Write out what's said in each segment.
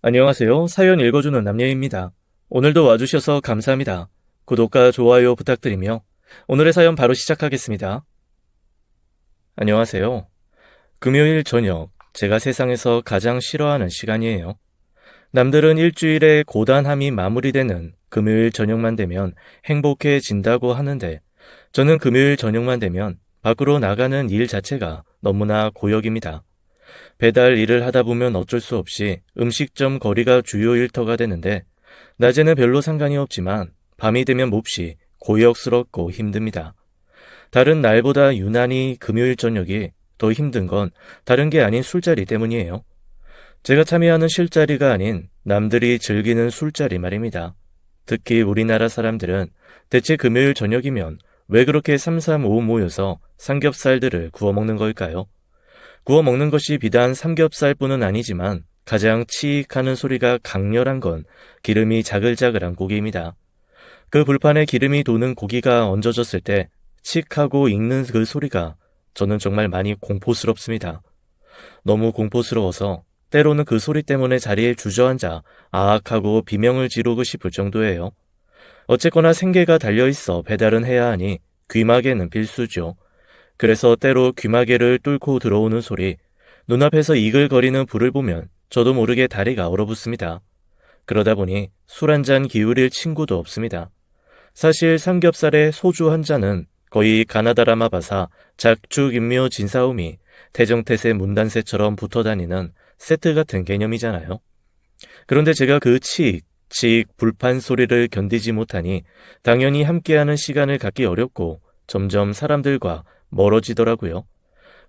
안녕하세요. 사연 읽어주는 남예입니다. 오늘도 와주셔서 감사합니다. 구독과 좋아요 부탁드리며 오늘의 사연 바로 시작하겠습니다. 안녕하세요. 금요일 저녁, 제가 세상에서 가장 싫어하는 시간이에요. 남들은 일주일의 고단함이 마무리되는 금요일 저녁만 되면 행복해진다고 하는데 저는 금요일 저녁만 되면 밖으로 나가는 일 자체가 너무나 고역입니다. 배달 일을 하다 보면 어쩔 수 없이 음식점 거리가 주요 일터가 되는데 낮에는 별로 상관이 없지만 밤이 되면 몹시 고역스럽고 힘듭니다. 다른 날보다 유난히 금요일 저녁이 더 힘든 건 다른 게 아닌 술자리 때문이에요. 제가 참여하는 실자리가 아닌 남들이 즐기는 술자리 말입니다. 특히 우리나라 사람들은 대체 금요일 저녁이면 왜 그렇게 삼삼오오 모여서 삼겹살들을 구워 먹는 걸까요? 구워 먹는 것이 비단 삼겹살뿐은 아니지만 가장 치익하는 소리가 강렬한 건 기름이 자글자글한 고기입니다. 그 불판에 기름이 도는 고기가 얹어졌을 때 칙하고 익는 그 소리가 저는 정말 많이 공포스럽습니다. 너무 공포스러워서 때로는 그 소리 때문에 자리에 주저앉아 아악하고 비명을 지르고 싶을 정도예요. 어쨌거나 생계가 달려있어 배달은 해야 하니 귀마개는 필수죠. 그래서 때로 귀마개를 뚫고 들어오는 소리, 눈앞에서 이글거리는 불을 보면 저도 모르게 다리가 얼어붙습니다. 그러다 보니 술 한 잔 기울일 친구도 없습니다. 사실 삼겹살에 소주 한 잔은 거의 가나다라마 바사, 작죽인묘 진사오미, 태정태세 문단세처럼 붙어다니는 세트 같은 개념이잖아요. 그런데 제가 그 치익 불판 소리를 견디지 못하니 당연히 함께하는 시간을 갖기 어렵고 점점 사람들과 멀어지더라고요.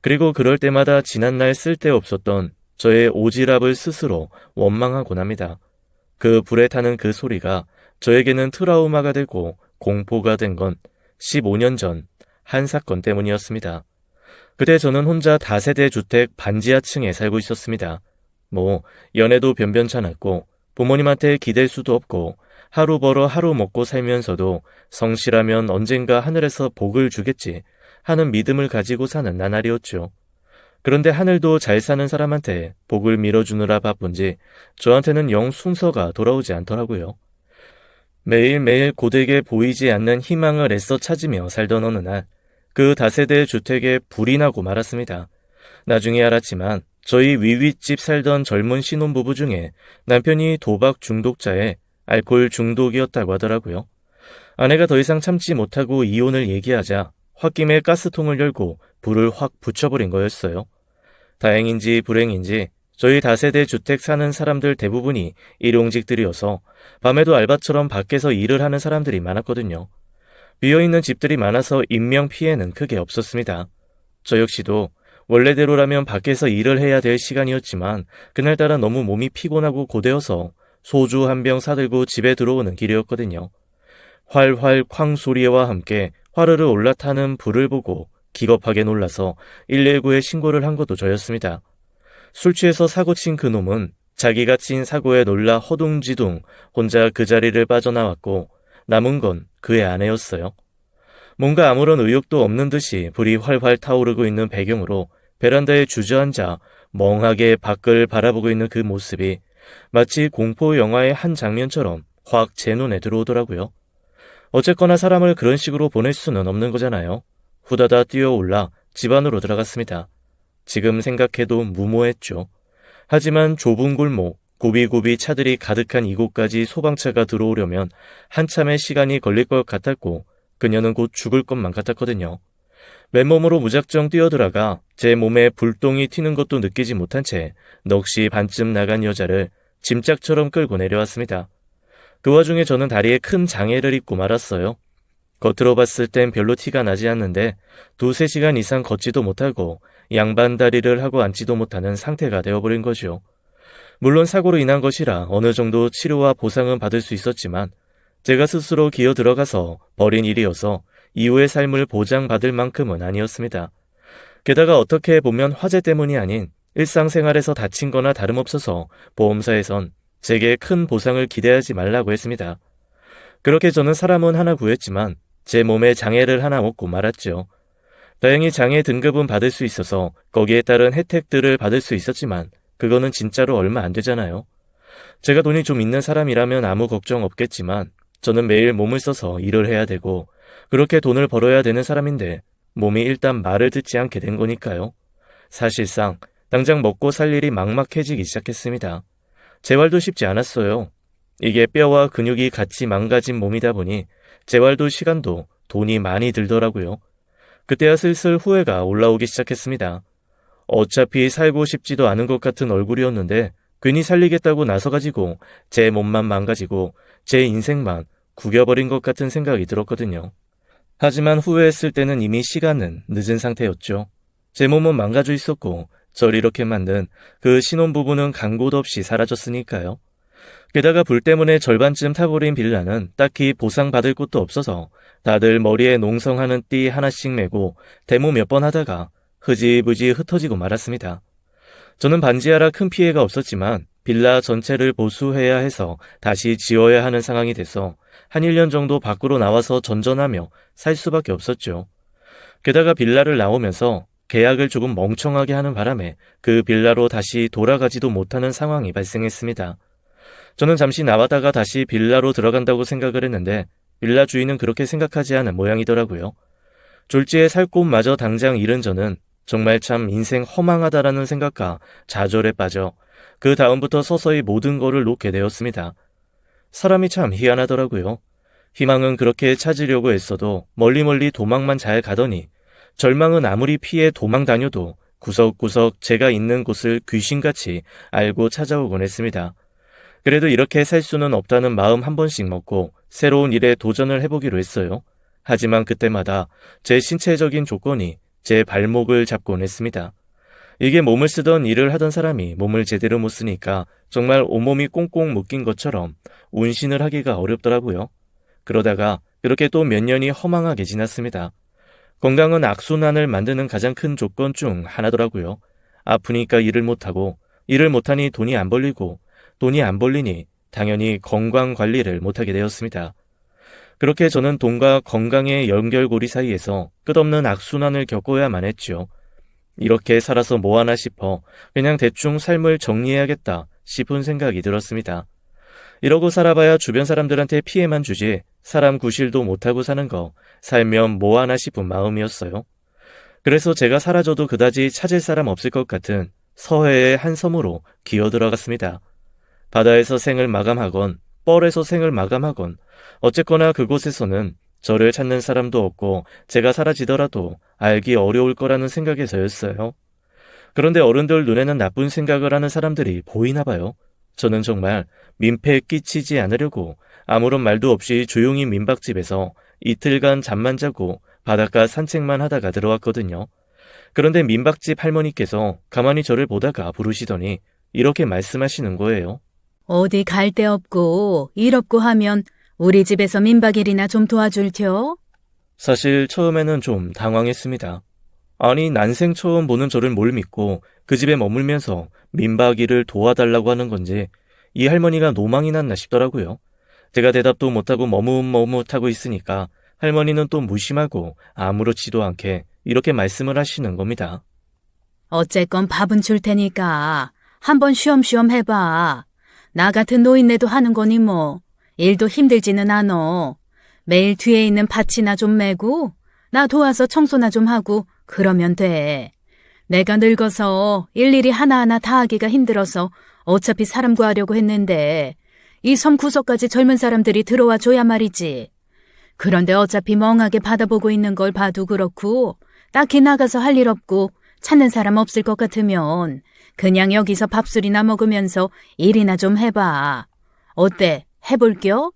그리고 그럴 때마다 지난날 쓸데없었던 저의 오지랖을 스스로 원망하곤 합니다. 그 불에 타는 그 소리가 저에게는 트라우마가 되고 공포가 된 건 15년 전 한 사건 때문이었습니다. 그때 저는 혼자 다세대 주택 반지하층에 살고 있었습니다. 연애도 변변찮았고 부모님한테 기댈 수도 없고 하루 벌어 하루 먹고 살면서도 성실하면 언젠가 하늘에서 복을 주겠지 하는 믿음을 가지고 사는 나날이었죠. 그런데 하늘도 잘 사는 사람한테 복을 밀어주느라 바쁜지 저한테는 영 순서가 돌아오지 않더라고요. 매일매일 고되게 보이지 않는 희망을 애써 찾으며 살던 어느 날 그 다세대 주택에 불이 나고 말았습니다. 나중에 알았지만 저희 위윗집 살던 젊은 신혼부부 중에 남편이 도박 중독자에 알코올 중독이었다고 하더라고요. 아내가 더 이상 참지 못하고 이혼을 얘기하자 홧김에 가스통을 열고 불을 확 붙여버린 거였어요. 다행인지 불행인지 저희 다세대 주택 사는 사람들 대부분이 일용직들이어서 밤에도 알바처럼 밖에서 일을 하는 사람들이 많았거든요. 비어있는 집들이 많아서 인명피해는 크게 없었습니다. 저 역시도 원래대로라면 밖에서 일을 해야 될 시간이었지만 그날따라 너무 몸이 피곤하고 고되어서 소주 한 병 사들고 집에 들어오는 길이었거든요. 활활 쾅 소리와 함께 화르르 올라타는 불을 보고 기겁하게 놀라서 119에 신고를 한 것도 저였습니다. 술 취해서 사고친 그 놈은 자기가 친 사고에 놀라 허둥지둥 혼자 그 자리를 빠져나왔고 남은 건 그의 아내였어요. 뭔가 아무런 의욕도 없는 듯이 불이 활활 타오르고 있는 배경으로 베란다에 주저앉아 멍하게 밖을 바라보고 있는 그 모습이 마치 공포 영화의 한 장면처럼 확 제 눈에 들어오더라고요. 어쨌거나 사람을 그런 식으로 보낼 수는 없는 거잖아요. 후다다 뛰어올라 집 안으로 들어갔습니다. 지금 생각해도 무모했죠. 하지만 좁은 골목, 고비고비 차들이 가득한 이곳까지 소방차가 들어오려면 한참의 시간이 걸릴 것 같았고 그녀는 곧 죽을 것만 같았거든요. 맨몸으로 무작정 뛰어들어가 제 몸에 불똥이 튀는 것도 느끼지 못한 채 넋이 반쯤 나간 여자를 짐짝처럼 끌고 내려왔습니다. 그 와중에 저는 다리에 큰 장애를 입고 말았어요. 겉으로 봤을 땐 별로 티가 나지 않는데 2-3시간 이상 걷지도 못하고 양반 다리를 하고 앉지도 못하는 상태가 되어버린 거죠. 물론 사고로 인한 것이라 어느 정도 치료와 보상은 받을 수 있었지만 제가 스스로 기어 들어가서 벌인 일이어서 이후의 삶을 보장받을 만큼은 아니었습니다. 게다가 어떻게 보면 화재 때문이 아닌 일상생활에서 다친 거나 다름없어서 보험사에선 제게 큰 보상을 기대하지 말라고 했습니다. 그렇게 저는 사람은 하나 구했지만 제 몸에 장애를 하나 얻고 말았죠. 다행히 장애 등급은 받을 수 있어서 거기에 따른 혜택들을 받을 수 있었지만 그거는 진짜로 얼마 안 되잖아요. 제가 돈이 좀 있는 사람이라면 아무 걱정 없겠지만 저는 매일 몸을 써서 일을 해야 되고 그렇게 돈을 벌어야 되는 사람인데 몸이 일단 말을 듣지 않게 된 거니까요. 사실상 당장 먹고 살 일이 막막해지기 시작했습니다. 재활도 쉽지 않았어요. 이게 뼈와 근육이 같이 망가진 몸이다 보니 재활도 시간도 돈이 많이 들더라고요. 그때야 슬슬 후회가 올라오기 시작했습니다. 어차피 살고 싶지도 않은 것 같은 얼굴이었는데 괜히 살리겠다고 나서가지고 제 몸만 망가지고 제 인생만 구겨버린 것 같은 생각이 들었거든요. 하지만 후회했을 때는 이미 시간은 늦은 상태였죠. 제 몸은 망가져 있었고 절 이렇게 만든 그 신혼부부는 간 곳 없이 사라졌으니까요. 게다가 불 때문에 절반쯤 타버린 빌라는 딱히 보상받을 곳도 없어서 다들 머리에 농성하는 띠 하나씩 메고 데모 몇 번 하다가 흐지부지 흩어지고 말았습니다. 저는 반지하라 큰 피해가 없었지만 빌라 전체를 보수해야 해서 다시 지어야 하는 상황이 돼서 한 1년 정도 밖으로 나와서 전전하며 살 수밖에 없었죠. 게다가 빌라를 나오면서 계약을 조금 멍청하게 하는 바람에 그 빌라로 다시 돌아가지도 못하는 상황이 발생했습니다. 저는 잠시 나왔다가 다시 빌라로 들어간다고 생각을 했는데 빌라 주인은 그렇게 생각하지 않은 모양이더라고요. 졸지에 살 곳마저 당장 잃은 저는 정말 참 인생 허망하다라는 생각과 좌절에 빠져 그 다음부터 서서히 모든 거를 놓게 되었습니다. 사람이 참 희한하더라고요. 희망은 그렇게 찾으려고 애써도 멀리 도망만 잘 가더니 절망은 아무리 피해 도망 다녀도 구석구석 제가 있는 곳을 귀신같이 알고 찾아오곤 했습니다. 그래도 이렇게 살 수는 없다는 마음 한 번씩 먹고 새로운 일에 도전을 해보기로 했어요. 하지만 그때마다 제 신체적인 조건이 제 발목을 잡곤 했습니다. 이게 몸을 쓰던 일을 하던 사람이 몸을 제대로 못 쓰니까 정말 온몸이 꽁꽁 묶인 것처럼 운신을 하기가 어렵더라고요. 그러다가 그렇게 또 몇 년이 허망하게 지났습니다. 건강은 악순환을 만드는 가장 큰 조건 중 하나더라고요. 아프니까 일을 못하고 일을 못하니 돈이 안 벌리고 돈이 안 벌리니 당연히 건강 관리를 못하게 되었습니다. 그렇게 저는 돈과 건강의 연결고리 사이에서 끝없는 악순환을 겪어야만 했죠. 이렇게 살아서 뭐하나 싶어 그냥 대충 삶을 정리해야겠다 싶은 생각이 들었습니다. 이러고 살아봐야 주변 사람들한테 피해만 주지 사람 구실도 못하고 사는 거 살면 뭐하나 싶은 마음이었어요. 그래서 제가 사라져도 그다지 찾을 사람 없을 것 같은 서해의 한 섬으로 기어들어갔습니다. 바다에서 생을 마감하건 뻘에서 생을 마감하건 어쨌거나 그곳에서는 저를 찾는 사람도 없고 제가 사라지더라도 알기 어려울 거라는 생각에서였어요. 그런데 어른들 눈에는 나쁜 생각을 하는 사람들이 보이나 봐요. 저는 정말 민폐 끼치지 않으려고 아무런 말도 없이 조용히 민박집에서 이틀간 잠만 자고 바닷가 산책만 하다가 들어왔거든요. 그런데 민박집 할머니께서 가만히 저를 보다가 부르시더니 이렇게 말씀하시는 거예요. 어디 갈 데 없고 일 없고 하면 우리 집에서 민박일이나 좀 도와줄 텨? 사실 처음에는 좀 당황했습니다. 아니 난생 처음 보는 저를 뭘 믿고 그 집에 머물면서 민박 일을 도와달라고 하는 건지 이 할머니가 노망이 났나 싶더라고요. 제가 대답도 못하고 머뭇머뭇하고 있으니까 할머니는 또 무심하고 아무렇지도 않게 이렇게 말씀을 하시는 겁니다. 어쨌건 밥은 줄 테니까 한번 쉬엄쉬엄 해봐. 나 같은 노인네도 하는 거니 뭐. 일도 힘들지는 않어. 매일 뒤에 있는 밭이나 좀 메고 나 도와서 청소나 좀 하고 그러면 돼. 내가 늙어서 일일이 하나하나 다 하기가 힘들어서 어차피 사람 구하려고 했는데 이 섬 구석까지 젊은 사람들이 들어와 줘야 말이지. 그런데 어차피 멍하게 받아보고 있는 걸 봐도 그렇고 딱히 나가서 할 일 없고 찾는 사람 없을 것 같으면 그냥 여기서 밥술이나 먹으면서 일이나 좀 해봐. 어때? 해볼겨?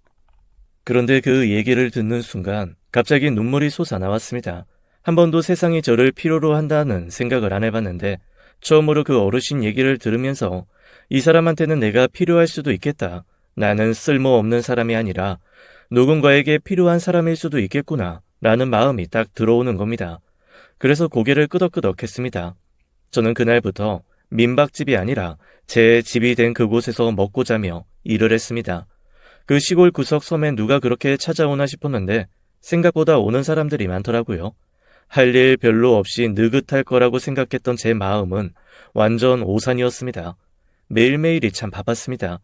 그런데 그 얘기를 듣는 순간 갑자기 눈물이 솟아나왔습니다. 한 번도 세상이 저를 필요로 한다는 생각을 안 해봤는데 처음으로 그 어르신 얘기를 들으면서 이 사람한테는 내가 필요할 수도 있겠다. 나는 쓸모없는 사람이 아니라 누군가에게 필요한 사람일 수도 있겠구나 라는 마음이 딱 들어오는 겁니다. 그래서 고개를 끄덕끄덕 했습니다. 저는 그날부터 민박집이 아니라 제 집이 된 그곳에서 먹고 자며 일을 했습니다. 그 시골 구석 섬에 누가 그렇게 찾아오나 싶었는데 생각보다 오는 사람들이 많더라고요. 할 일 별로 없이 느긋할 거라고 생각했던 제 마음은 완전 오산이었습니다. 매일매일이 참 바빴습니다.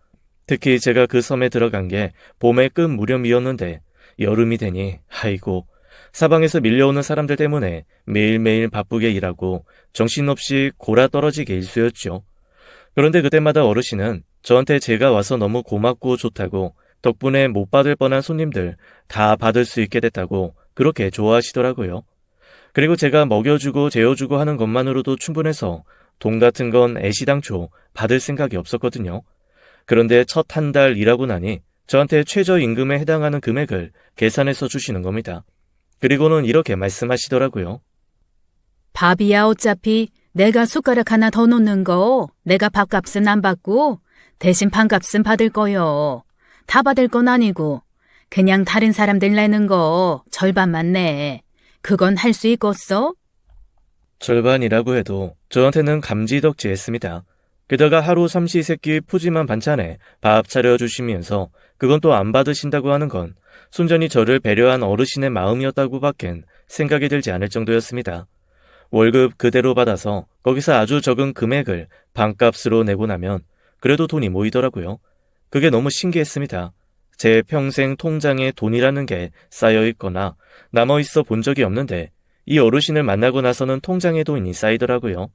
특히 제가 그 섬에 들어간 게 봄의 끝 무렵이었는데 여름이 되니 아이고, 사방에서 밀려오는 사람들 때문에 매일매일 바쁘게 일하고 정신없이 골아떨어지게 일쑤였죠. 그런데 그때마다 어르신은 저한테 제가 와서 너무 고맙고 좋다고, 덕분에 못 받을 뻔한 손님들 다 받을 수 있게 됐다고 그렇게 좋아하시더라고요. 그리고 제가 먹여주고 재워주고 하는 것만으로도 충분해서 돈 같은 건 애시당초 받을 생각이 없었거든요. 그런데 첫 한 달 일하고 나니 저한테 최저임금에 해당하는 금액을 계산해서 주시는 겁니다. 그리고는 이렇게 말씀하시더라고요. 밥이야 어차피 내가 숟가락 하나 더 놓는 거 내가 밥값은 안 받고 대신 반값은 받을 거요. 다 받을 건 아니고 그냥 다른 사람들 내는 거 절반만 내. 그건 할 수 있겠어? 절반이라고 해도 저한테는 감지덕지했습니다. 게다가 하루 삼시세끼 푸짐한 반찬에 밥 차려주시면서 그건 또 안 받으신다고 하는 건 순전히 저를 배려한 어르신의 마음이었다고 밖엔 생각이 들지 않을 정도였습니다. 월급 그대로 받아서 거기서 아주 적은 금액을 반값으로 내고 나면 그래도 돈이 모이더라고요. 그게 너무 신기했습니다. 제 평생 통장에 돈이라는 게 쌓여있거나 남아있어 본 적이 없는데 이 어르신을 만나고 나서는 통장에 돈이 쌓이더라고요.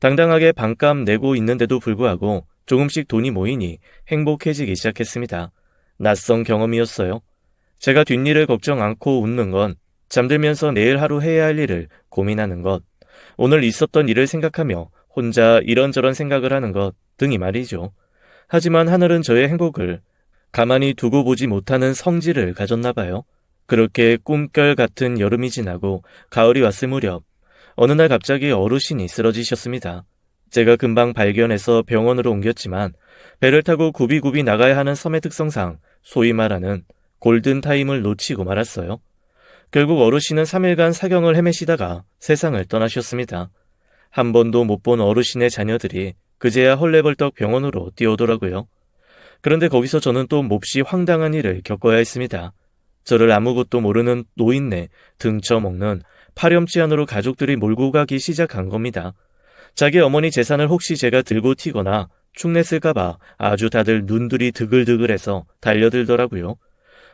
당당하게 반값 내고 있는데도 불구하고 조금씩 돈이 모이니 행복해지기 시작했습니다. 낯선 경험이었어요. 제가 뒷일을 걱정 않고 웃는 건, 잠들면서 내일 하루 해야 할 일을 고민하는 것, 오늘 있었던 일을 생각하며 혼자 이런저런 생각을 하는 것 등이 말이죠. 하지만 하늘은 저의 행복을 가만히 두고 보지 못하는 성질을 가졌나 봐요. 그렇게 꿈결 같은 여름이 지나고 가을이 왔을 무렵 어느 날 갑자기 어르신이 쓰러지셨습니다. 제가 금방 발견해서 병원으로 옮겼지만 배를 타고 굽이굽이 나가야 하는 섬의 특성상 소위 말하는 골든타임을 놓치고 말았어요. 결국 어르신은 3일간 사경을 헤매시다가 세상을 떠나셨습니다. 한 번도 못 본 어르신의 자녀들이 그제야 헐레벌떡 병원으로 뛰어오더라고요. 그런데 거기서 저는 또 몹시 황당한 일을 겪어야 했습니다. 저를 아무것도 모르는 노인네 등쳐먹는 파렴치 안으로 가족들이 몰고 가기 시작한 겁니다. 자기 어머니 재산을 혹시 제가 들고 튀거나 축냈을까봐 아주 다들 눈들이 드글드글해서 달려들더라고요.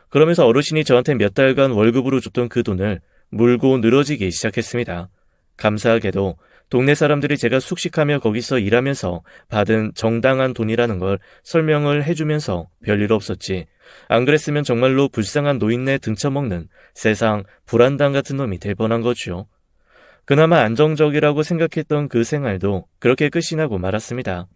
그러면서 어르신이 저한테 몇 달간 월급으로 줬던 그 돈을 물고 늘어지기 시작했습니다. 감사하게도 동네 사람들이 제가 숙식하며 거기서 일하면서 받은 정당한 돈이라는 걸 설명을 해주면서 별일 없었지. 안 그랬으면 정말로 불쌍한 노인네 등쳐먹는 세상 불안당 같은 놈이 될 뻔한 거죠. 그나마 안정적이라고 생각했던 그 생활도 그렇게 끝이 나고 말았습니다.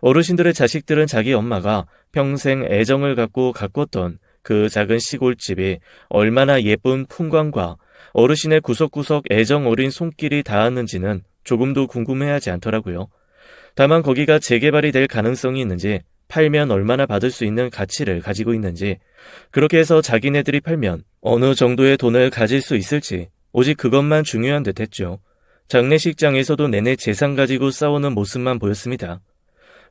어르신들의 자식들은 자기 엄마가 평생 애정을 갖고 가꿨던 그 작은 시골집이 얼마나 예쁜 풍광과 어르신의 구석구석 애정 어린 손길이 닿았는지는 조금도 궁금해하지 않더라고요. 다만 거기가 재개발이 될 가능성이 있는지, 팔면 얼마나 받을 수 있는 가치를 가지고 있는지, 그렇게 해서 자기네들이 팔면 어느 정도의 돈을 가질 수 있을지 오직 그것만 중요한 듯 했죠. 장례식장에서도 내내 재산 가지고 싸우는 모습만 보였습니다.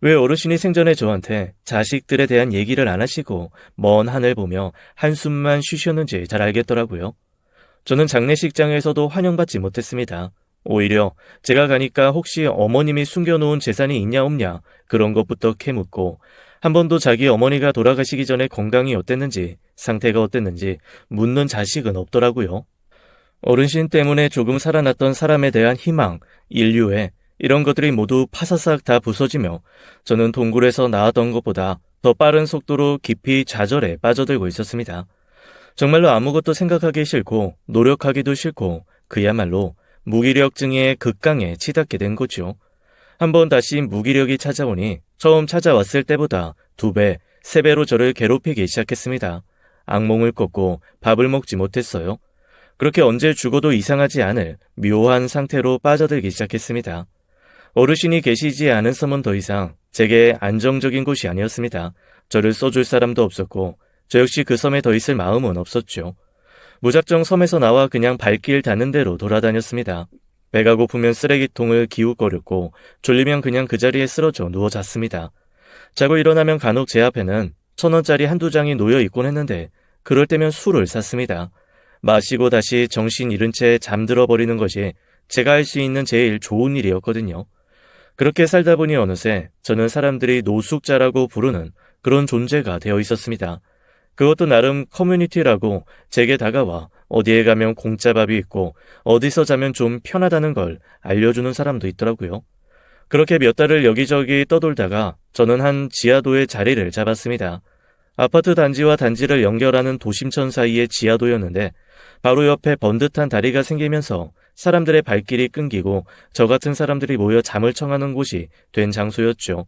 왜 어르신이 생전에 저한테 자식들에 대한 얘기를 안 하시고 먼 하늘 보며 한숨만 쉬셨는지 잘 알겠더라고요. 저는 장례식장에서도 환영받지 못했습니다. 오히려 제가 가니까 혹시 어머님이 숨겨놓은 재산이 있냐 없냐 그런 것부터 캐묻고, 한 번도 자기 어머니가 돌아가시기 전에 건강이 어땠는지 상태가 어땠는지 묻는 자식은 없더라고요. 어르신 때문에 조금 살아났던 사람에 대한 희망, 인류애, 이런 것들이 모두 파사삭 다 부서지며 저는 동굴에서 나왔던 것보다 더 빠른 속도로 깊이 좌절에 빠져들고 있었습니다. 정말로 아무것도 생각하기 싫고 노력하기도 싫고 그야말로 무기력증의 극강에 치닫게 된 거죠. 한번 다시 무기력이 찾아오니 처음 찾아왔을 때보다 2배, 3배로 저를 괴롭히기 시작했습니다. 악몽을 꿨고 밥을 먹지 못했어요. 그렇게 언제 죽어도 이상하지 않을 묘한 상태로 빠져들기 시작했습니다. 어르신이 계시지 않은 섬은 더 이상 제게 안정적인 곳이 아니었습니다. 저를 써줄 사람도 없었고 저 역시 그 섬에 더 있을 마음은 없었죠. 무작정 섬에서 나와 그냥 발길 닿는 대로 돌아다녔습니다. 배가 고프면 쓰레기통을 기웃거렸고 졸리면 그냥 그 자리에 쓰러져 누워 잤습니다. 자고 일어나면 간혹 제 앞에는 1,000원짜리 한두 장이 놓여 있곤 했는데 그럴 때면 술을 샀습니다. 마시고 다시 정신 잃은 채 잠들어 버리는 것이 제가 할 수 있는 제일 좋은 일이었거든요. 그렇게 살다 보니 어느새 저는 사람들이 노숙자라고 부르는 그런 존재가 되어 있었습니다. 그것도 나름 커뮤니티라고 제게 다가와 어디에 가면 공짜 밥이 있고 어디서 자면 좀 편하다는 걸 알려주는 사람도 있더라고요. 그렇게 몇 달을 여기저기 떠돌다가 저는 한 지하도에 자리를 잡았습니다. 아파트 단지와 단지를 연결하는 도심천 사이의 지하도였는데 바로 옆에 번듯한 다리가 생기면서 사람들의 발길이 끊기고 저 같은 사람들이 모여 잠을 청하는 곳이 된 장소였죠.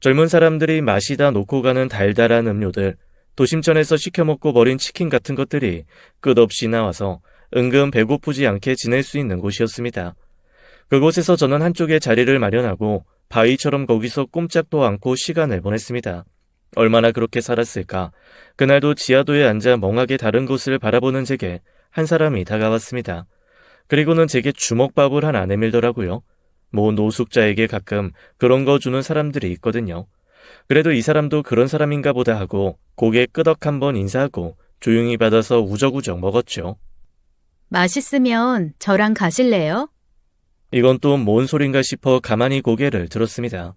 젊은 사람들이 마시다 놓고 가는 달달한 음료들, 도심천에서 시켜먹고 버린 치킨 같은 것들이 끝없이 나와서 은근 배고프지 않게 지낼 수 있는 곳이었습니다. 그곳에서 저는 한쪽에 자리를 마련하고 바위처럼 거기서 꼼짝도 않고 시간을 보냈습니다. 얼마나 그렇게 살았을까. 그날도 지하도에 앉아 멍하게 다른 곳을 바라보는 제게 한 사람이 다가왔습니다. 그리고는 제게 주먹밥을 하나 내밀더라고요. 뭐 노숙자에게 가끔 그런 거 주는 사람들이 있거든요. 그래도 이 사람도 그런 사람인가 보다 하고 고개 끄덕 한번 인사하고 조용히 받아서 우적우적 먹었죠. 맛있으면 저랑 가실래요? 이건 또 뭔 소린가 싶어 가만히 고개를 들었습니다.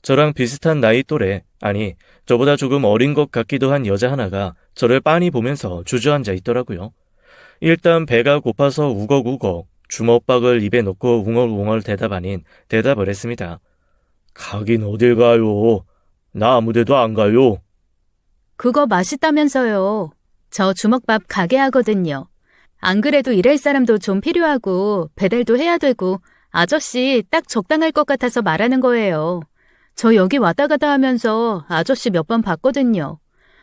저랑 비슷한 나이 또래, 아니 저보다 조금 어린 것 같기도 한 여자 하나가 저를 빤히 보면서 주저앉아 있더라고요. 일단 배가 고파서 우걱우걱 주먹밥을 입에 넣고 웅얼웅얼 대답 아닌 대답을 했습니다. 가긴 어딜 가요? 나 아무데도 안 가요. 그거 맛있다면서요. 저 주먹밥 가게 하거든요. 안 그래도 일할 사람도 좀 필요하고 배달도 해야 되고 아저씨 딱 적당할 것 같아서 말하는 거예요. 저 여기 왔다 갔다 하면서 아저씨 몇 번 봤거든요.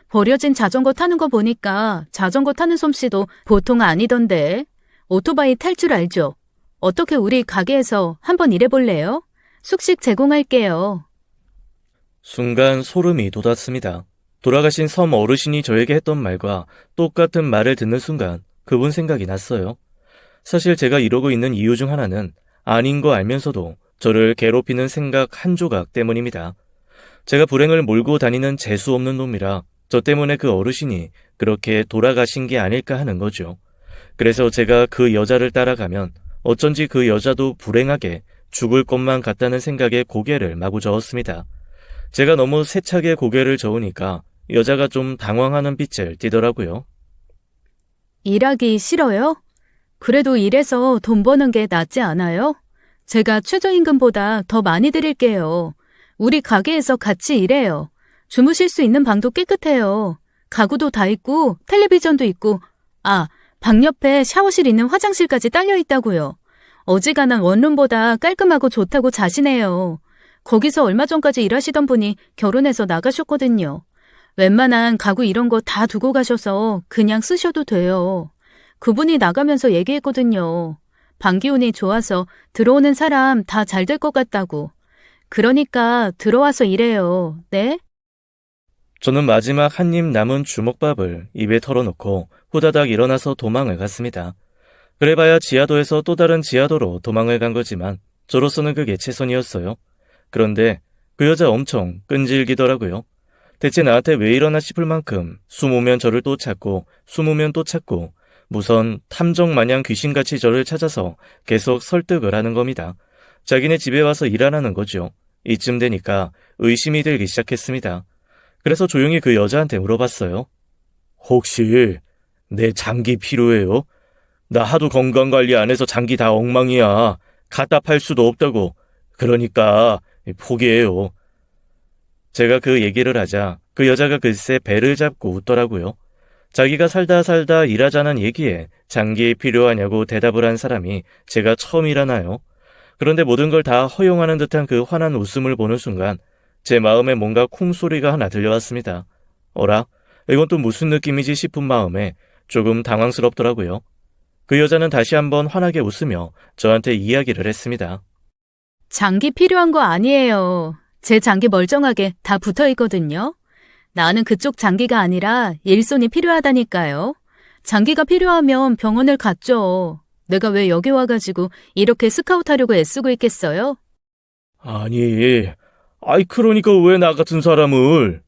버려진 자전거 타는 거 보니까 자전거 타는 솜씨도 보통 아니던데. 오토바이 탈 줄 알죠? 어떻게 우리 가게에서 한번 일해볼래요? 숙식 제공할게요. 순간 소름이 돋았습니다. 돌아가신 섬 어르신이 저에게 했던 말과 똑같은 말을 듣는 순간 그분 생각이 났어요. 사실 제가 이러고 있는 이유 중 하나는 아닌 거 알면서도 저를 괴롭히는 생각 한 조각 때문입니다. 제가 불행을 몰고 다니는 재수 없는 놈이라 저 때문에 그 어르신이 그렇게 돌아가신 게 아닐까 하는 거죠. 그래서 제가 그 여자를 따라가면 어쩐지 그 여자도 불행하게 죽을 것만 같다는 생각에 고개를 마구 저었습니다. 제가 너무 세차게 고개를 저으니까 여자가 좀 당황하는 빛을 띠더라고요. 일하기 싫어요? 그래도 일해서 돈 버는 게 낫지 않아요? 제가 최저임금보다 더 많이 드릴게요. 우리 가게에서 같이 일해요. 주무실 수 있는 방도 깨끗해요. 가구도 다 있고 텔레비전도 있고 방 옆에 샤워실 있는 화장실까지 딸려 있다고요. 어지간한 원룸보다 깔끔하고 좋다고 자신해요. 거기서 얼마 전까지 일하시던 분이 결혼해서 나가셨거든요. 웬만한 가구 이런 거 다 두고 가셔서 그냥 쓰셔도 돼요. 그분이 나가면서 얘기했거든요. 방기운이 좋아서 들어오는 사람 다 잘 될 것 같다고. 그러니까 들어와서 일해요. 네? 저는 마지막 한 입 남은 주먹밥을 입에 털어놓고 후다닥 일어나서 도망을 갔습니다. 그래봐야 지하도에서 또 다른 지하도로 도망을 간 거지만 저로서는 그게 최선이었어요. 그런데 그 여자 엄청 끈질기더라고요. 대체 나한테 왜 이러나 싶을 만큼 숨으면 저를 또 찾고 숨으면 또 찾고 무선 탐정 마냥 귀신같이 저를 찾아서 계속 설득을 하는 겁니다. 자기네 집에 와서 일하라는 거죠. 이쯤 되니까 의심이 들기 시작했습니다. 그래서 조용히 그 여자한테 물어봤어요. 혹시 내 장기 필요해요? 나 하도 건강관리 안 해서 장기 다 엉망이야. 갖다 팔 수도 없다고. 그러니까 포기해요. 제가 그 얘기를 하자 그 여자가 글쎄 배를 잡고 웃더라고요. 자기가 살다 일하자는 얘기에 장기 필요하냐고 대답을 한 사람이 제가 처음이라나요? 그런데 모든 걸 다 허용하는 듯한 그 환한 웃음을 보는 순간 제 마음에 뭔가 콩소리가 하나 들려왔습니다. 어라? 이건 또 무슨 느낌이지 싶은 마음에 조금 당황스럽더라고요. 그 여자는 다시 한번 환하게 웃으며 저한테 이야기를 했습니다. 장기 필요한 거 아니에요. 제 장기 멀쩡하게 다 붙어 있거든요. 나는 그쪽 장기가 아니라 일손이 필요하다니까요. 장기가 필요하면 병원을 갔죠. 내가 왜 여기 와가지고 이렇게 스카우트하려고 애쓰고 있겠어요? 그러니까 왜 나 같은 사람을?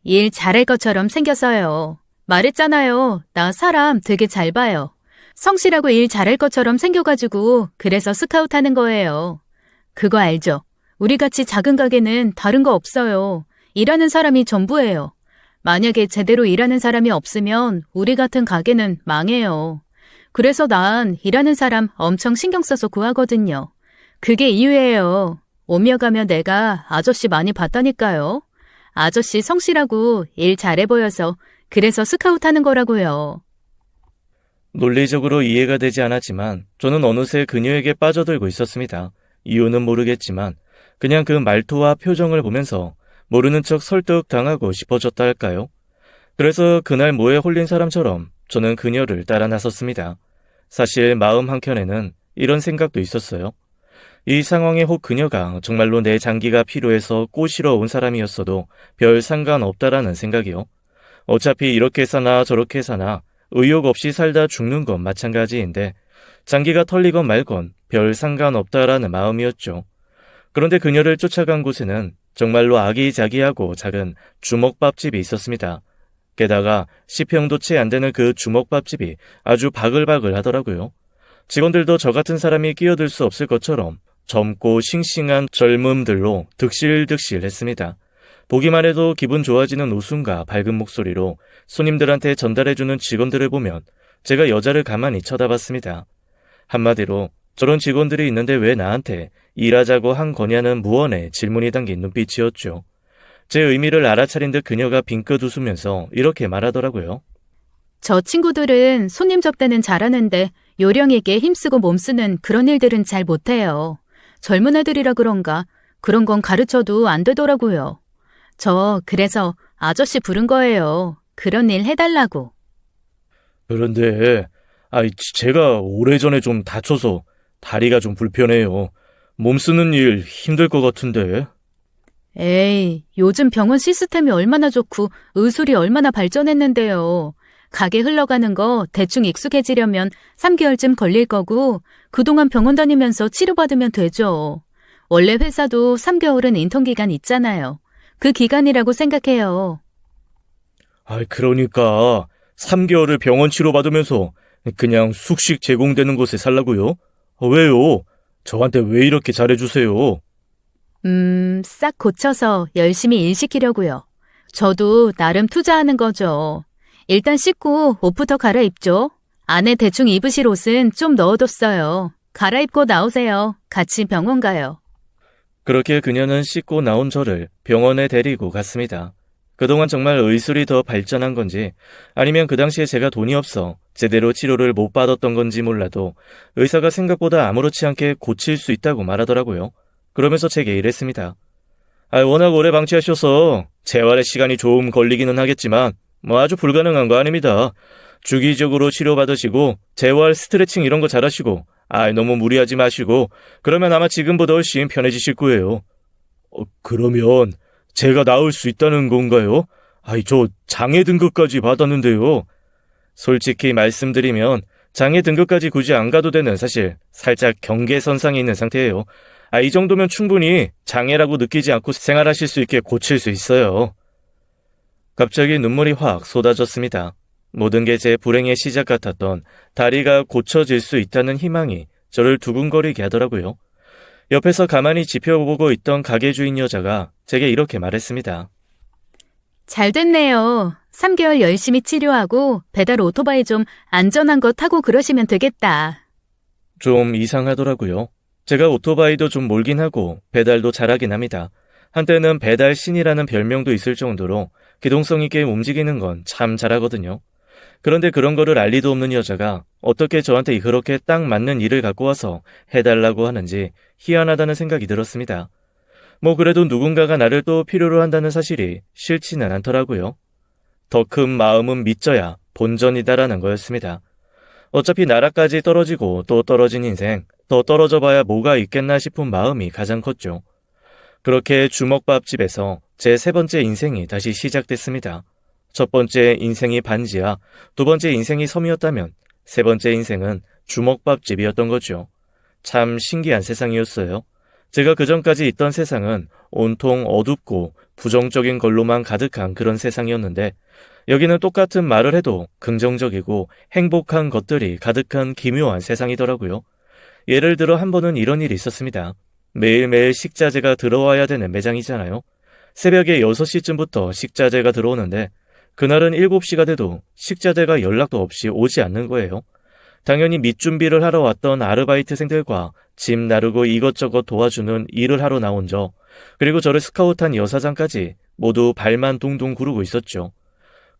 일 잘할 것처럼 생겼어요. 말했잖아요. 나 사람 되게 잘 봐요. 성실하고 일 잘할 것처럼 생겨가지고 그래서 스카우트하는 거예요. 그거 알죠? 우리같이 작은 가게는 다른 거 없어요. 일하는 사람이 전부예요. 만약에 제대로 일하는 사람이 없으면 우리 같은 가게는 망해요. 그래서 난 일하는 사람 엄청 신경 써서 구하거든요. 그게 이유예요. 오며 가며 내가 아저씨 많이 봤다니까요. 아저씨 성실하고 일 잘해 보여서 그래서 스카우트하는 거라고요. 논리적으로 이해가 되지 않았지만 저는 어느새 그녀에게 빠져들고 있었습니다. 이유는 모르겠지만 그냥 그 말투와 표정을 보면서 모르는 척 설득당하고 싶어졌다 할까요? 그래서 그날 모에 홀린 사람처럼 저는 그녀를 따라 나섰습니다. 사실 마음 한켠에는 이런 생각도 있었어요. 이 상황에 혹 그녀가 정말로 내 장기가 필요해서 꼬시러 온 사람이었어도 별 상관없다라는 생각이요. 어차피 이렇게 사나 저렇게 사나 의욕 없이 살다 죽는 건 마찬가지인데 장기가 털리건 말건 별 상관없다라는 마음이었죠. 그런데 그녀를 쫓아간 곳에는 정말로 아기자기하고 작은 주먹밥집이 있었습니다. 게다가 10평도 채 안 되는 그 주먹밥집이 아주 바글바글 하더라고요. 직원들도 저 같은 사람이 끼어들 수 없을 것처럼 젊고 싱싱한 젊음들로 득실득실했습니다. 보기만 해도 기분 좋아지는 웃음과 밝은 목소리로 손님들한테 전달해주는 직원들을 보면 제가 여자를 가만히 쳐다봤습니다. 한마디로 저런 직원들이 있는데 왜 나한테 일하자고 한 거냐는 무언의 질문이 담긴 눈빛이었죠. 제 의미를 알아차린 듯 그녀가 빙긋 웃으면서 이렇게 말하더라고요. 저 친구들은 손님 접대는 잘하는데 요령있게 힘쓰고 몸쓰는 그런 일들은 잘 못해요. 젊은 애들이라 그런가 그런 건 가르쳐도 안 되더라고요. 저 그래서 아저씨 부른 거예요. 그런 일 해달라고. 그런데 제가 오래전에 좀 다쳐서 다리가 좀 불편해요. 몸 쓰는 일 힘들 것 같은데. 에이, 요즘 병원 시스템이 얼마나 좋고 의술이 얼마나 발전했는데요. 가게 흘러가는 거 대충 익숙해지려면 3개월쯤 걸릴 거고 그동안 병원 다니면서 치료받으면 되죠. 원래 회사도 3개월은 인턴 기간 있잖아요. 그 기간이라고 생각해요. 그러니까 3개월을 병원 치료받으면서 그냥 숙식 제공되는 곳에 살라고요? 왜요? 저한테 왜 이렇게 잘해주세요? 싹 고쳐서 열심히 일 시키려고요. 저도 나름 투자하는 거죠. 일단 씻고 옷부터 갈아입죠. 안에 대충 입으실 옷은 좀 넣어뒀어요. 갈아입고 나오세요. 같이 병원 가요. 그렇게 그녀는 씻고 나온 저를 병원에 데리고 갔습니다. 그동안 정말 의술이 더 발전한 건지 아니면 그 당시에 제가 돈이 없어 제대로 치료를 못 받았던 건지 몰라도 의사가 생각보다 아무렇지 않게 고칠 수 있다고 말하더라고요. 그러면서 제게 이랬습니다. 워낙 오래 방치하셔서 재활에 시간이 좀 걸리기는 하겠지만 아주 불가능한 거 아닙니다. 주기적으로 치료받으시고 재활 스트레칭 이런 거 잘하시고 너무 무리하지 마시고 그러면 아마 지금보다 훨씬 편해지실 거예요. 그러면 제가 나을 수 있다는 건가요? 저 장애 등급까지 받았는데요. 솔직히 말씀드리면 장애 등급까지 굳이 안 가도 되는 사실 살짝 경계선상에 있는 상태예요. 이 정도면 충분히 장애라고 느끼지 않고 생활하실 수 있게 고칠 수 있어요. 갑자기 눈물이 확 쏟아졌습니다. 모든 게 제 불행의 시작 같았던 다리가 고쳐질 수 있다는 희망이 저를 두근거리게 하더라고요. 옆에서 가만히 지켜보고 있던 가게 주인 여자가 제게 이렇게 말했습니다. 잘 됐네요. 3개월 열심히 치료하고 배달 오토바이 좀 안전한 거 타고 그러시면 되겠다. 좀 이상하더라고요. 제가 오토바이도 좀 몰긴 하고 배달도 잘하긴 합니다. 한때는 배달 신이라는 별명도 있을 정도로 기동성 있게 움직이는 건 참 잘하거든요. 그런데 그런 거를 알 리도 없는 여자가 어떻게 저한테 그렇게 딱 맞는 일을 갖고 와서 해달라고 하는지 희한하다는 생각이 들었습니다. 그래도 누군가가 나를 또 필요로 한다는 사실이 싫지는 않더라고요. 더 큰 마음은 믿져야 본전이다라는 거였습니다. 어차피 나라까지 떨어지고 또 떨어진 인생, 더 떨어져 봐야 뭐가 있겠나 싶은 마음이 가장 컸죠. 그렇게 주먹밥집에서 제 세 번째 인생이 다시 시작됐습니다. 첫 번째 인생이 반지하, 두 번째 인생이 섬이었다면 세 번째 인생은 주먹밥집이었던 거죠. 참 신기한 세상이었어요. 제가 그전까지 있던 세상은 온통 어둡고 부정적인 걸로만 가득한 그런 세상이었는데 여기는 똑같은 말을 해도 긍정적이고 행복한 것들이 가득한 기묘한 세상이더라고요. 예를 들어 한 번은 이런 일이 있었습니다. 매일매일 식자재가 들어와야 되는 매장이잖아요. 새벽에 6시쯤부터 식자재가 들어오는데 그날은 7시가 돼도 식자재가 연락도 없이 오지 않는 거예요. 당연히 밑준비를 하러 왔던 아르바이트생들과 짐 나르고 이것저것 도와주는 일을 하러 나온 그리고 저를 스카우트한 여사장까지 모두 발만 둥둥 구르고 있었죠.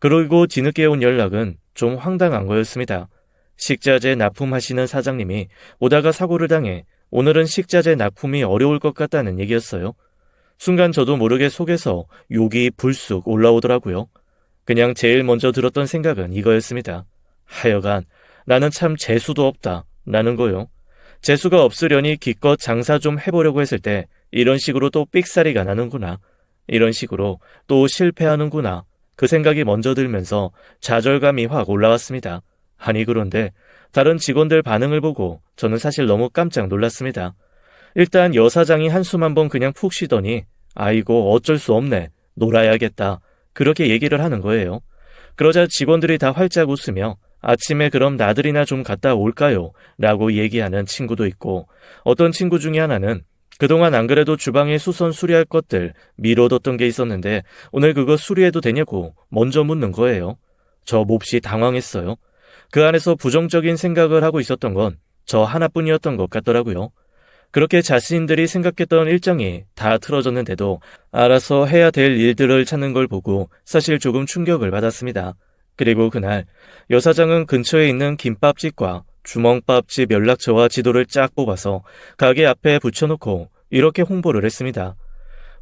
그리고 뒤늦게 온 연락은 좀 황당한 거였습니다. 식자재 납품하시는 사장님이 오다가 사고를 당해 오늘은 식자재 납품이 어려울 것 같다는 얘기였어요. 순간 저도 모르게 속에서 욕이 불쑥 올라오더라고요. 그냥 제일 먼저 들었던 생각은 이거였습니다. 하여간 나는 참 재수도 없다 라는 거요. 재수가 없으려니 기껏 장사 좀 해보려고 했을 때 이런 식으로 또 삑사리가 나는구나. 이런 식으로 또 실패하는구나. 그 생각이 먼저 들면서 좌절감이 확 올라왔습니다. 아니 그런데 다른 직원들 반응을 보고 저는 사실 너무 깜짝 놀랐습니다. 일단 여사장이 한숨 한번 그냥 푹 쉬더니 아이고 어쩔 수 없네. 놀아야겠다. 그렇게 얘기를 하는 거예요. 그러자 직원들이 다 활짝 웃으며 아침에 그럼 나들이나 좀 갔다 올까요? 라고 얘기하는 친구도 있고 어떤 친구 중에 하나는 그동안 안 그래도 주방에 수선 수리할 것들 미뤄뒀던 게 있었는데 오늘 그거 수리해도 되냐고 먼저 묻는 거예요. 저 몹시 당황했어요. 그 안에서 부정적인 생각을 하고 있었던 건 저 하나뿐이었던 것 같더라고요. 그렇게 자신들이 생각했던 일정이 다 틀어졌는데도 알아서 해야 될 일들을 찾는 걸 보고 사실 조금 충격을 받았습니다. 그리고 그날 여사장은 근처에 있는 김밥집과 주먹밥집 연락처와 지도를 쫙 뽑아서 가게 앞에 붙여놓고 이렇게 홍보를 했습니다.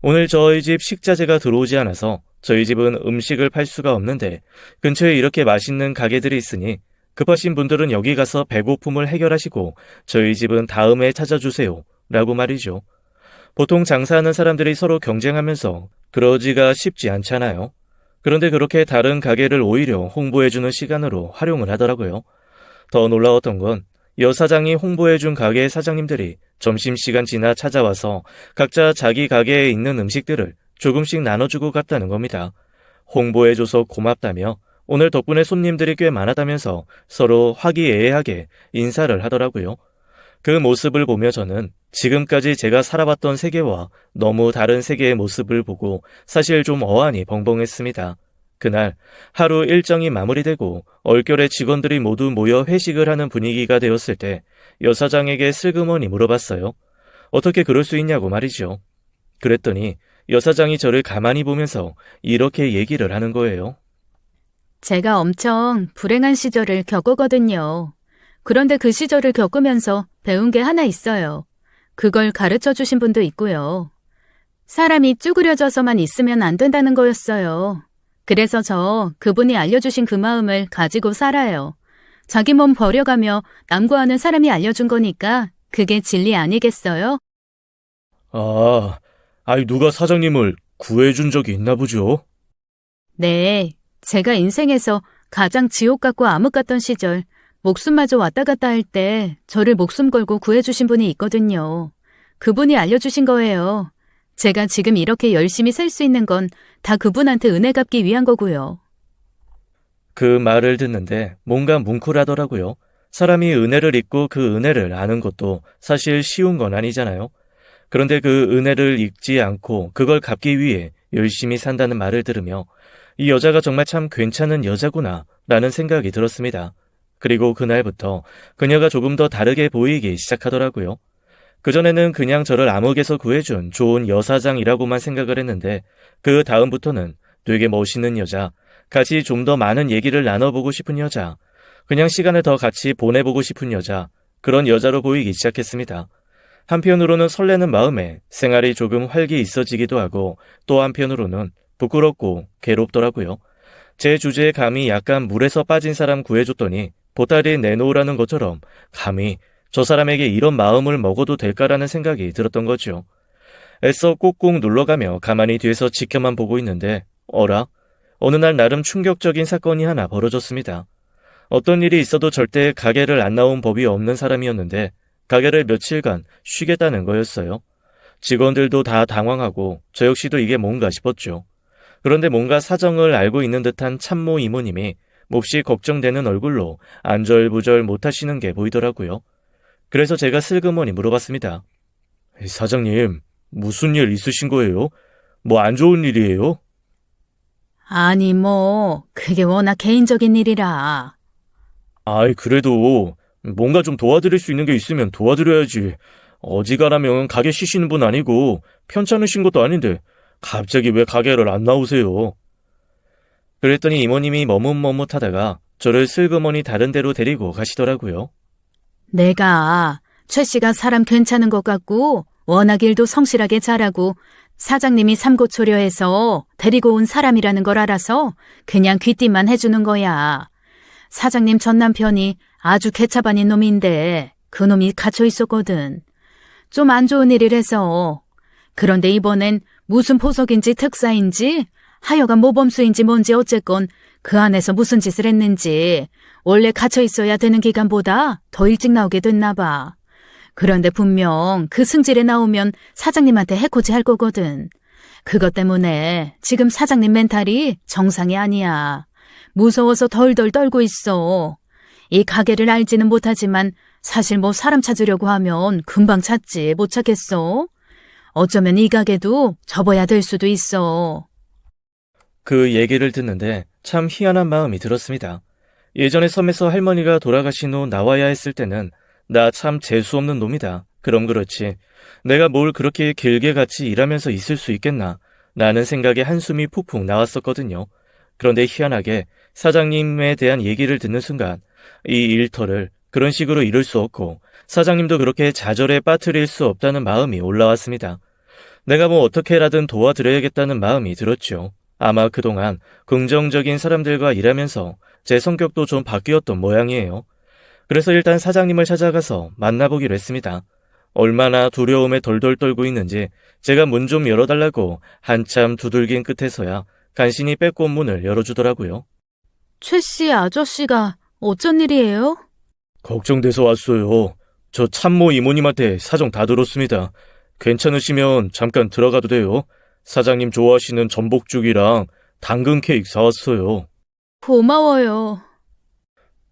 오늘 저희 집 식자재가 들어오지 않아서 저희 집은 음식을 팔 수가 없는데 근처에 이렇게 맛있는 가게들이 있으니 급하신 분들은 여기 가서 배고픔을 해결하시고 저희 집은 다음에 찾아주세요 라고 말이죠. 보통 장사하는 사람들이 서로 경쟁하면서 그러지가 쉽지 않잖아요. 그런데 그렇게 다른 가게를 오히려 홍보해주는 시간으로 활용을 하더라고요. 더 놀라웠던 건 여사장이 홍보해준 가게 사장님들이 점심시간 지나 찾아와서 각자 자기 가게에 있는 음식들을 조금씩 나눠주고 갔다는 겁니다. 홍보해줘서 고맙다며 오늘 덕분에 손님들이 꽤 많았다면서 서로 화기애애하게 인사를 하더라고요. 그 모습을 보며 저는 지금까지 제가 살아봤던 세계와 너무 다른 세계의 모습을 보고 사실 좀 어안이 벙벙했습니다. 그날 하루 일정이 마무리되고 얼결에 직원들이 모두 모여 회식을 하는 분위기가 되었을 때 여사장에게 슬그머니 물어봤어요. 어떻게 그럴 수 있냐고 말이죠. 그랬더니 여사장이 저를 가만히 보면서 이렇게 얘기를 하는 거예요. 제가 엄청 불행한 시절을 겪었거든요. 그런데 그 시절을 겪으면서 배운 게 하나 있어요. 그걸 가르쳐 주신 분도 있고요. 사람이 쭈그려져서만 있으면 안 된다는 거였어요. 그래서 저 그분이 알려주신 그 마음을 가지고 살아요. 자기 몸 버려가며 남과 하는 사람이 알려준 거니까 그게 진리 아니겠어요? 아니 누가 사장님을 구해준 적이 있나 보죠? 네, 제가 인생에서 가장 지옥 같고 암흑 같던 시절 목숨마저 왔다 갔다 할 때 저를 목숨 걸고 구해주신 분이 있거든요. 그분이 알려주신 거예요. 제가 지금 이렇게 열심히 살 수 있는 건 다 그분한테 은혜 갚기 위한 거고요. 그 말을 듣는데 뭔가 뭉클하더라고요. 사람이 은혜를 잊고 그 은혜를 아는 것도 사실 쉬운 건 아니잖아요. 그런데 그 은혜를 잊지 않고 그걸 갚기 위해 열심히 산다는 말을 들으며 이 여자가 정말 참 괜찮은 여자구나 라는 생각이 들었습니다. 그리고 그날부터 그녀가 조금 더 다르게 보이기 시작하더라고요. 그전에는 그냥 저를 암흑에서 구해준 좋은 여사장이라고만 생각을 했는데 그 다음부터는 되게 멋있는 여자, 같이 좀 더 많은 얘기를 나눠보고 싶은 여자, 그냥 시간을 더 같이 보내보고 싶은 여자, 그런 여자로 보이기 시작했습니다. 한편으로는 설레는 마음에 생활이 조금 활기 있어지기도 하고 또 한편으로는 부끄럽고 괴롭더라고요. 제 주제에 감히 약간 물에서 빠진 사람 구해줬더니 보따리에 내놓으라는 것처럼 감히 저 사람에게 이런 마음을 먹어도 될까라는 생각이 들었던 거죠. 애써 꾹꾹 눌러가며 가만히 뒤에서 지켜만 보고 있는데 어라? 어느 날 나름 충격적인 사건이 하나 벌어졌습니다. 어떤 일이 있어도 절대 가게를 안 나온 법이 없는 사람이었는데 가게를 며칠간 쉬겠다는 거였어요. 직원들도 다 당황하고 저 역시도 이게 뭔가 싶었죠. 그런데 뭔가 사정을 알고 있는 듯한 참모 이모님이 몹시 걱정되는 얼굴로 안절부절 못하시는 게 보이더라고요. 그래서 제가 슬그머니 물어봤습니다. 사장님, 무슨 일 있으신 거예요? 뭐 안 좋은 일이에요? 아니, 뭐, 그게 워낙 개인적인 일이라. 아이, 그래도 뭔가 좀 도와드릴 수 있는 게 있으면 도와드려야지. 어지간하면 가게 쉬시는 분 아니고 편찮으신 것도 아닌데 갑자기 왜 가게를 안 나오세요? 그랬더니 이모님이 머뭇머뭇하다가 저를 슬그머니 다른 데로 데리고 가시더라고요. 내가 최 씨가 사람 괜찮은 것 같고 워낙 일도 성실하게 잘하고 사장님이 삼고초려해서 데리고 온 사람이라는 걸 알아서 그냥 귀띔만 해주는 거야. 사장님 전 남편이 아주 개차반인 놈인데 그 놈이 갇혀 있었거든. 좀 안 좋은 일을 해서. 그런데 이번엔 무슨 보석인지 특사인지 하여간 모범수인지 뭔지 어쨌건 그 안에서 무슨 짓을 했는지 원래 갇혀 있어야 되는 기간보다 더 일찍 나오게 됐나 봐. 그런데 분명 그 승질에 나오면 사장님한테 해코지 할 거거든. 그것 때문에 지금 사장님 멘탈이 정상이 아니야. 무서워서 덜덜 떨고 있어. 이 가게를 알지는 못하지만 사실 뭐 사람 찾으려고 하면 금방 찾지 못 찾겠어? 어쩌면 이 가게도 접어야 될 수도 있어. 그 얘기를 듣는데 참 희한한 마음이 들었습니다. 예전에 섬에서 할머니가 돌아가신 후 나와야 했을 때는 나 참 재수없는 놈이다. 그럼 그렇지. 내가 뭘 그렇게 길게 같이 일하면서 있을 수 있겠나. 라는 생각에 한숨이 푹푹 나왔었거든요. 그런데 희한하게 사장님에 대한 얘기를 듣는 순간 이 일터를 그런 식으로 이룰 수 없고 사장님도 그렇게 좌절에 빠뜨릴 수 없다는 마음이 올라왔습니다. 내가 뭐 어떻게라든 도와드려야겠다는 마음이 들었죠. 아마 그동안 긍정적인 사람들과 일하면서 제 성격도 좀 바뀌었던 모양이에요. 그래서 일단 사장님을 찾아가서 만나보기로 했습니다. 얼마나 두려움에 덜덜 떨고 있는지 제가 문 좀 열어달라고 한참 두들긴 끝에서야 간신히 빼꼼 문을 열어주더라고요. 최 씨 아저씨가 어쩐 일이에요? 걱정돼서 왔어요. 저 참모 이모님한테 사정 다 들었습니다. 괜찮으시면 잠깐 들어가도 돼요. 사장님 좋아하시는 전복죽이랑 당근 케이크 사왔어요. 고마워요.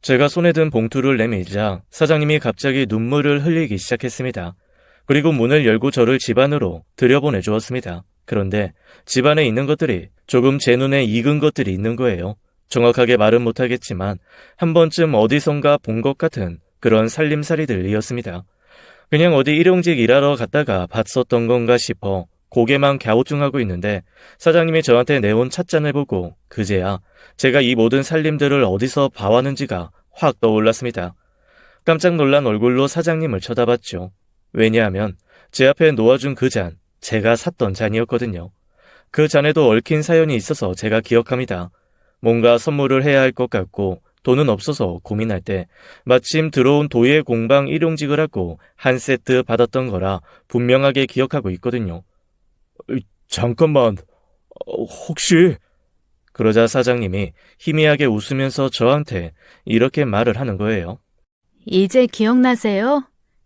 제가 손에 든 봉투를 내밀자 사장님이 갑자기 눈물을 흘리기 시작했습니다. 그리고 문을 열고 저를 집 안으로 들여보내주었습니다. 그런데 집 안에 있는 것들이 조금 제 눈에 익은 것들이 있는 거예요. 정확하게 말은 못하겠지만 한 번쯤 어디선가 본 것 같은 그런 살림살이들이었습니다. 그냥 어디 일용직 일하러 갔다가 봤었던 건가 싶어 고개만 갸우뚱하고 있는데 사장님이 저한테 내온 찻잔을 보고 그제야 제가 이 모든 살림들을 어디서 봐왔는지가 확 떠올랐습니다. 깜짝 놀란 얼굴로 사장님을 쳐다봤죠. 왜냐하면 제 앞에 놓아준 그 잔, 제가 샀던 잔이었거든요. 그 잔에도 얽힌 사연이 있어서 제가 기억합니다. 뭔가 선물을 해야 할 것 같고 돈은 없어서 고민할 때 마침 들어온 도예 공방 일용직을 하고 한 세트 받았던 거라 분명하게 기억하고 있거든요. 잠깐만, 혹시... 그러자 사장님이 희미하게 웃으면서 저한테 이렇게 말을 하는 거예요. 이제 기억나세요?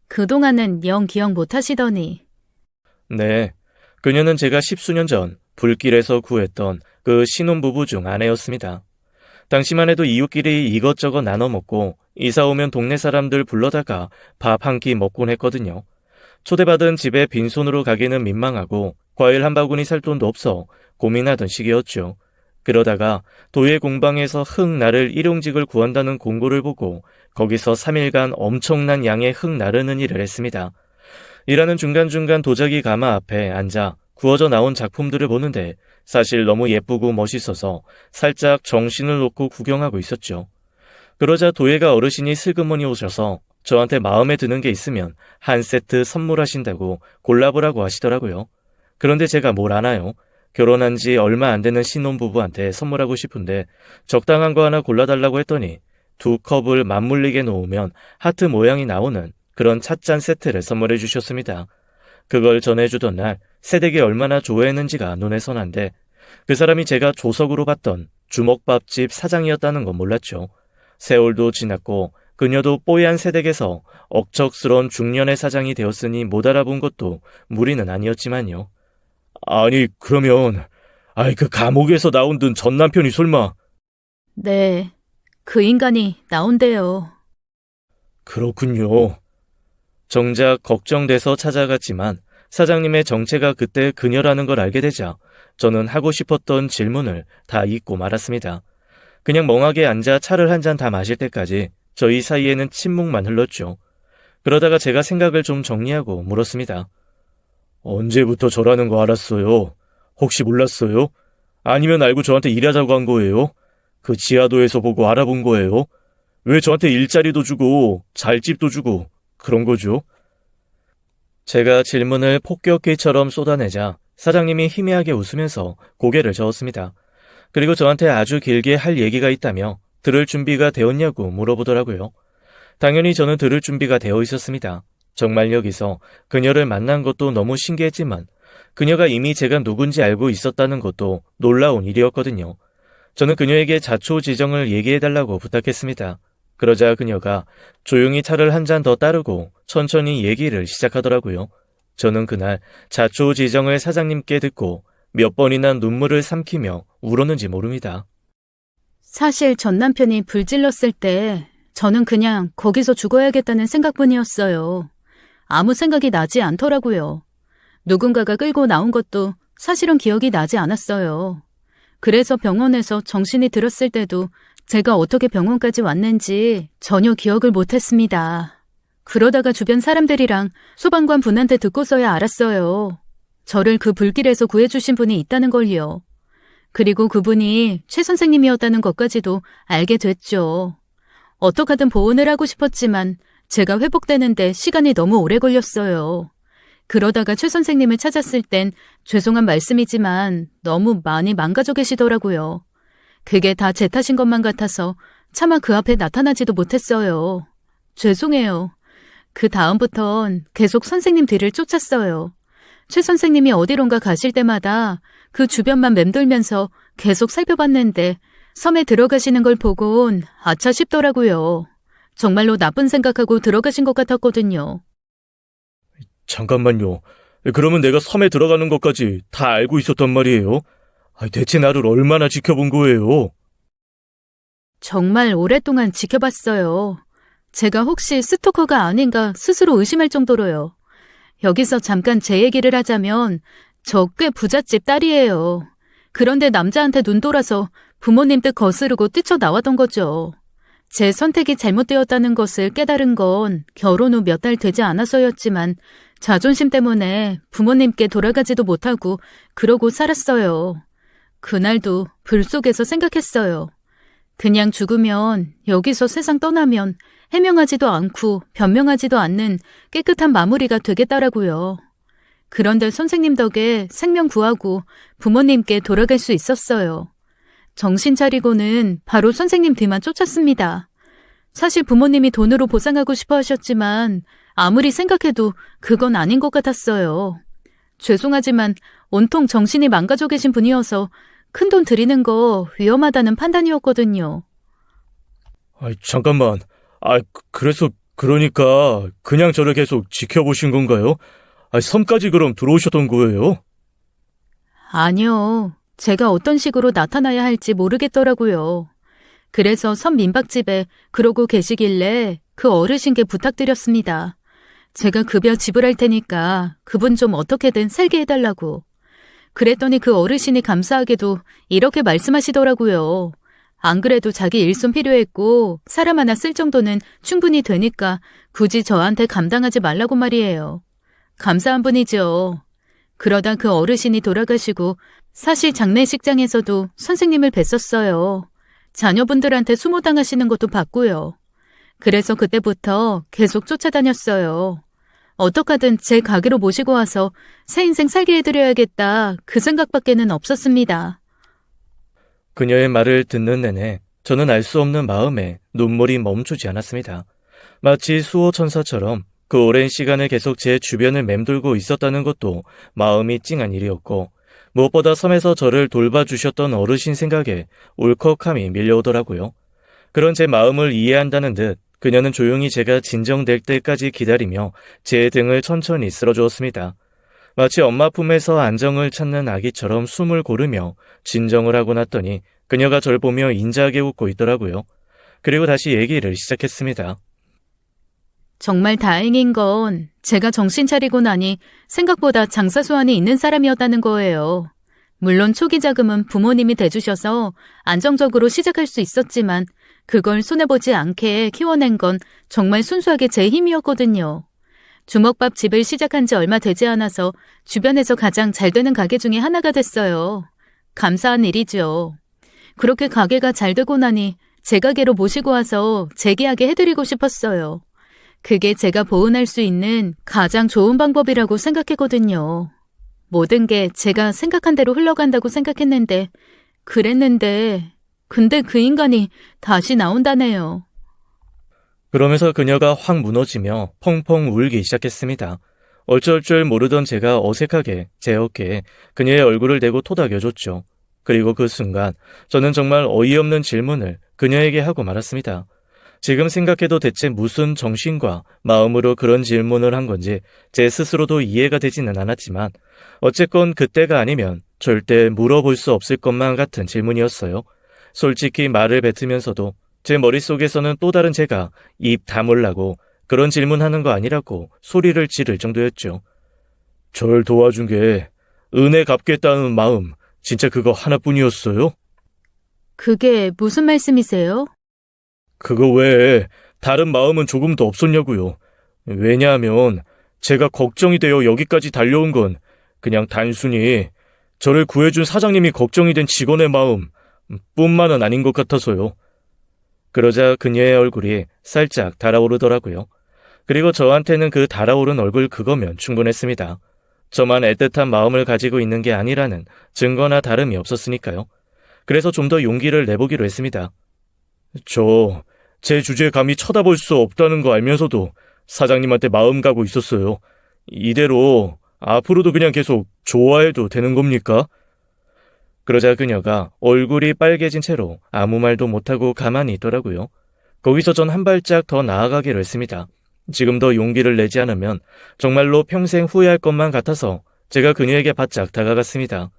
그동안은 영 기억 못하시더니. 네, 그녀는 제가 10수년 전 불길에서 구했던 그 신혼부부 중 아내였습니다. 당시만 해도 이웃끼리 이것저것 나눠 먹고 이사 오면 동네 사람들 불러다가 밥 한 끼 먹곤 했거든요. 초대받은 집에 빈손으로 가기는 민망하고 과일 한 바구니 살 돈도 없어 고민하던 시기였죠. 그러다가 도예 공방에서 흙 나를 일용직을 구한다는 공고를 보고 거기서 3일간 엄청난 양의 흙 나르는 일을 했습니다. 일하는 중간중간 도자기 가마 앞에 앉아 구워져 나온 작품들을 보는데 사실 너무 예쁘고 멋있어서 살짝 정신을 놓고 구경하고 있었죠. 그러자 도예가 어르신이 슬그머니 오셔서 저한테 마음에 드는 게 있으면 한 세트 선물하신다고 골라보라고 하시더라고요. 그런데 제가 뭘 아나요? 결혼한 지 얼마 안 되는 신혼부부한테 선물하고 싶은데 적당한 거 하나 골라달라고 했더니 두 컵을 맞물리게 놓으면 하트 모양이 나오는 그런 찻잔 세트를 선물해 주셨습니다. 그걸 전해주던 날 새댁이 얼마나 좋아했는지가 눈에 선한데 그 사람이 제가 조석으로 봤던 주먹밥집 사장이었다는 건 몰랐죠. 세월도 지났고 그녀도 뽀얀 새댁에서 억척스러운 중년의 사장이 되었으니 못 알아본 것도 무리는 아니었지만요. 아니 그러면 그 감옥에서 나온 든 전 남편이 설마... 네, 그 인간이 나온대요. 그렇군요. 정작 걱정돼서 찾아갔지만 사장님의 정체가 그때 그녀라는 걸 알게 되자 저는 하고 싶었던 질문을 다 잊고 말았습니다. 그냥 멍하게 앉아 차를 한 잔 다 마실 때까지 저희 사이에는 침묵만 흘렀죠. 그러다가 제가 생각을 좀 정리하고 물었습니다. 언제부터 저라는 거 알았어요? 혹시 몰랐어요? 아니면 알고 저한테 일하자고 한 거예요? 그 지하도에서 보고 알아본 거예요? 왜 저한테 일자리도 주고 잘집도 주고 그런 거죠? 제가 질문을 폭격기처럼 쏟아내자 사장님이 희미하게 웃으면서 고개를 저었습니다. 그리고 저한테 아주 길게 할 얘기가 있다며 들을 준비가 되었냐고 물어보더라고요. 당연히 저는 들을 준비가 되어 있었습니다. 정말 여기서 그녀를 만난 것도 너무 신기했지만 그녀가 이미 제가 누군지 알고 있었다는 것도 놀라운 일이었거든요. 저는 그녀에게 자초지정을 얘기해달라고 부탁했습니다. 그러자 그녀가 조용히 차를 한 잔 더 따르고 천천히 얘기를 시작하더라고요. 저는 그날 자초지정을 사장님께 듣고 몇 번이나 눈물을 삼키며 울었는지 모릅니다. 사실 전 남편이 불질렀을 때 저는 그냥 거기서 죽어야겠다는 생각뿐이었어요. 아무 생각이 나지 않더라고요. 누군가가 끌고 나온 것도 사실은 기억이 나지 않았어요. 그래서 병원에서 정신이 들었을 때도 제가 어떻게 병원까지 왔는지 전혀 기억을 못했습니다. 그러다가 주변 사람들이랑 소방관 분한테 듣고서야 알았어요. 저를 그 불길에서 구해주신 분이 있다는 걸요. 그리고 그분이 최 선생님이었다는 것까지도 알게 됐죠. 어떻게든 보온을 하고 싶었지만 제가 회복되는데 시간이 너무 오래 걸렸어요. 그러다가 최 선생님을 찾았을 땐 죄송한 말씀이지만 너무 많이 망가져 계시더라고요. 그게 다 제 탓인 것만 같아서 차마 그 앞에 나타나지도 못했어요. 죄송해요. 그 다음부턴 계속 선생님 뒤를 쫓았어요. 최 선생님이 어디론가 가실 때마다 그 주변만 맴돌면서 계속 살펴봤는데 섬에 들어가시는 걸 보곤 아차 싶더라고요. 정말로 나쁜 생각하고 들어가신 것 같았거든요. 잠깐만요. 그러면 내가 섬에 들어가는 것까지 다 알고 있었단 말이에요? 대체 나를 얼마나 지켜본 거예요? 정말 오랫동안 지켜봤어요. 제가 혹시 스토커가 아닌가 스스로 의심할 정도로요. 여기서 잠깐 제 얘기를 하자면 저 꽤 부잣집 딸이에요. 그런데 남자한테 눈 돌아서 부모님 뜻 거스르고 뛰쳐나왔던 거죠. 제 선택이 잘못되었다는 것을 깨달은 건 결혼 후 몇 달 되지 않아서였지만 자존심 때문에 부모님께 돌아가지도 못하고 그러고 살았어요. 그날도 불 속에서 생각했어요. 그냥 죽으면 여기서 세상 떠나면 해명하지도 않고 변명하지도 않는 깨끗한 마무리가 되겠다라고요. 그런데 선생님 덕에 생명 구하고 부모님께 돌아갈 수 있었어요. 정신 차리고는 바로 선생님 뒤만 쫓았습니다. 사실 부모님이 돈으로 보상하고 싶어 하셨지만 아무리 생각해도 그건 아닌 것 같았어요. 죄송하지만 온통 정신이 망가져 계신 분이어서 큰돈 드리는 거 위험하다는 판단이었거든요. 잠깐만. 그러니까 그냥 저를 계속 지켜보신 건가요? 섬까지 그럼 들어오셨던 거예요? 아니요. 제가 어떤 식으로 나타나야 할지 모르겠더라고요. 그래서 섬 민박집에 그러고 계시길래 그 어르신께 부탁드렸습니다. 제가 급여 지불할 테니까 그분 좀 어떻게든 살게 해달라고. 그랬더니 그 어르신이 감사하게도 이렇게 말씀하시더라고요. 안 그래도 자기 일손 필요했고 사람 하나 쓸 정도는 충분히 되니까 굳이 저한테 감당하지 말라고 말이에요. 감사한 분이죠. 그러다 그 어르신이 돌아가시고 사실 장례식장에서도 선생님을 뵀었어요. 자녀분들한테 수모당하시는 것도 봤고요. 그래서 그때부터 계속 쫓아다녔어요. 어떡하든 제 가게로 모시고 와서 새 인생 살게 해드려야겠다 그 생각밖에는 없었습니다. 그녀의 말을 듣는 내내 저는 알 수 없는 마음에 눈물이 멈추지 않았습니다. 마치 수호천사처럼 그 오랜 시간을 계속 제 주변을 맴돌고 있었다는 것도 마음이 찡한 일이었고 무엇보다 섬에서 저를 돌봐주셨던 어르신 생각에 울컥함이 밀려오더라고요. 그런 제 마음을 이해한다는 듯 그녀는 조용히 제가 진정될 때까지 기다리며 제 등을 천천히 쓸어주었습니다. 마치 엄마 품에서 안정을 찾는 아기처럼 숨을 고르며 진정을 하고 났더니 그녀가 절 보며 인자하게 웃고 있더라고요. 그리고 다시 얘기를 시작했습니다. 정말 다행인 건 제가 정신 차리고 나니 생각보다 장사 수완이 있는 사람이었다는 거예요. 물론 초기 자금은 부모님이 대주셔서 안정적으로 시작할 수 있었지만 그걸 손해보지 않게 키워낸 건 정말 순수하게 제 힘이었거든요. 주먹밥 집을 시작한 지 얼마 되지 않아서 주변에서 가장 잘 되는 가게 중에 하나가 됐어요. 감사한 일이죠. 그렇게 가게가 잘 되고 나니 제 가게로 모시고 와서 재기하게 해드리고 싶었어요. 그게 제가 보은할 수 있는 가장 좋은 방법이라고 생각했거든요. 모든 게 제가 생각한 대로 흘러간다고 생각했는데 근데 그 인간이 다시 나온다네요. 그러면서 그녀가 확 무너지며 펑펑 울기 시작했습니다. 어쩔 줄 모르던 제가 어색하게 제 어깨에 그녀의 얼굴을 대고 토닥여줬죠. 그리고 그 순간 저는 정말 어이없는 질문을 그녀에게 하고 말았습니다. 지금 생각해도 대체 무슨 정신과 마음으로 그런 질문을 한 건지 제 스스로도 이해가 되지는 않았지만 어쨌건 그때가 아니면 절대 물어볼 수 없을 것만 같은 질문이었어요. 솔직히 말을 뱉으면서도 제 머릿속에서는 또 다른 제가 입 다물라고 그런 질문하는 거 아니라고 소리를 지를 정도였죠. 절 도와준 게 은혜 갚겠다는 마음 진짜 그거 하나뿐이었어요? 그게 무슨 말씀이세요? 그거 외에 다른 마음은 조금 더 없었냐고요. 왜냐하면 제가 걱정이 되어 여기까지 달려온 건 그냥 단순히 저를 구해준 사장님이 걱정이 된 직원의 마음 뿐만은 아닌 것 같아서요. 그러자 그녀의 얼굴이 살짝 달아오르더라고요. 그리고 저한테는 그 달아오른 얼굴 그거면 충분했습니다. 저만 애틋한 마음을 가지고 있는 게 아니라는 증거나 다름이 없었으니까요. 그래서 좀 더 용기를 내보기로 했습니다. 제 주제에 감히 쳐다볼 수 없다는 거 알면서도 사장님한테 마음 가고 있었어요. 이대로 앞으로도 그냥 계속 좋아해도 되는 겁니까? 그러자 그녀가 얼굴이 빨개진 채로 아무 말도 못하고 가만히 있더라고요. 거기서 전 한 발짝 더 나아가기로 했습니다. 지금 더 용기를 내지 않으면 정말로 평생 후회할 것만 같아서 제가 그녀에게 바짝 다가갔습니다.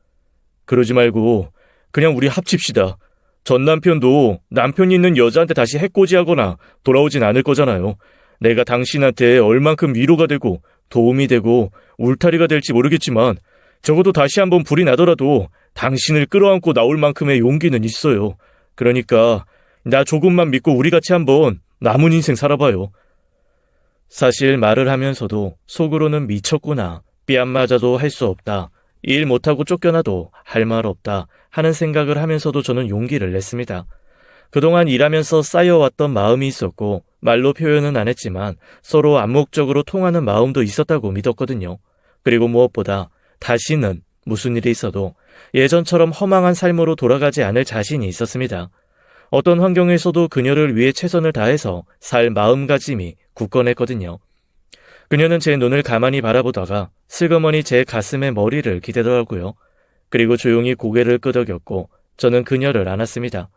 그러지 말고 그냥 우리 합칩시다. 전 남편도 남편이 있는 여자한테 다시 해코지하거나 돌아오진 않을 거잖아요. 내가 당신한테 얼만큼 위로가 되고 도움이 되고 울타리가 될지 모르겠지만 적어도 다시 한번 불이 나더라도 당신을 끌어안고 나올 만큼의 용기는 있어요. 그러니까 나 조금만 믿고 우리 같이 한번 남은 인생 살아봐요. 사실 말을 하면서도 속으로는 미쳤구나. 삐안 맞아도 할 수 없다. 일 못하고 쫓겨나도 할 말 없다 하는 생각을 하면서도 저는 용기를 냈습니다. 그동안 일하면서 쌓여왔던 마음이 있었고 말로 표현은 안 했지만 서로 암묵적으로 통하는 마음도 있었다고 믿었거든요. 그리고 무엇보다 다시는 무슨 일이 있어도 예전처럼 허망한 삶으로 돌아가지 않을 자신이 있었습니다. 어떤 환경에서도 그녀를 위해 최선을 다해서 살 마음가짐이 굳건했거든요. 그녀는 제 눈을 가만히 바라보다가 슬그머니 제 가슴에 머리를 기대더라고요. 그리고 조용히 고개를 끄덕였고 저는 그녀를 안았습니다.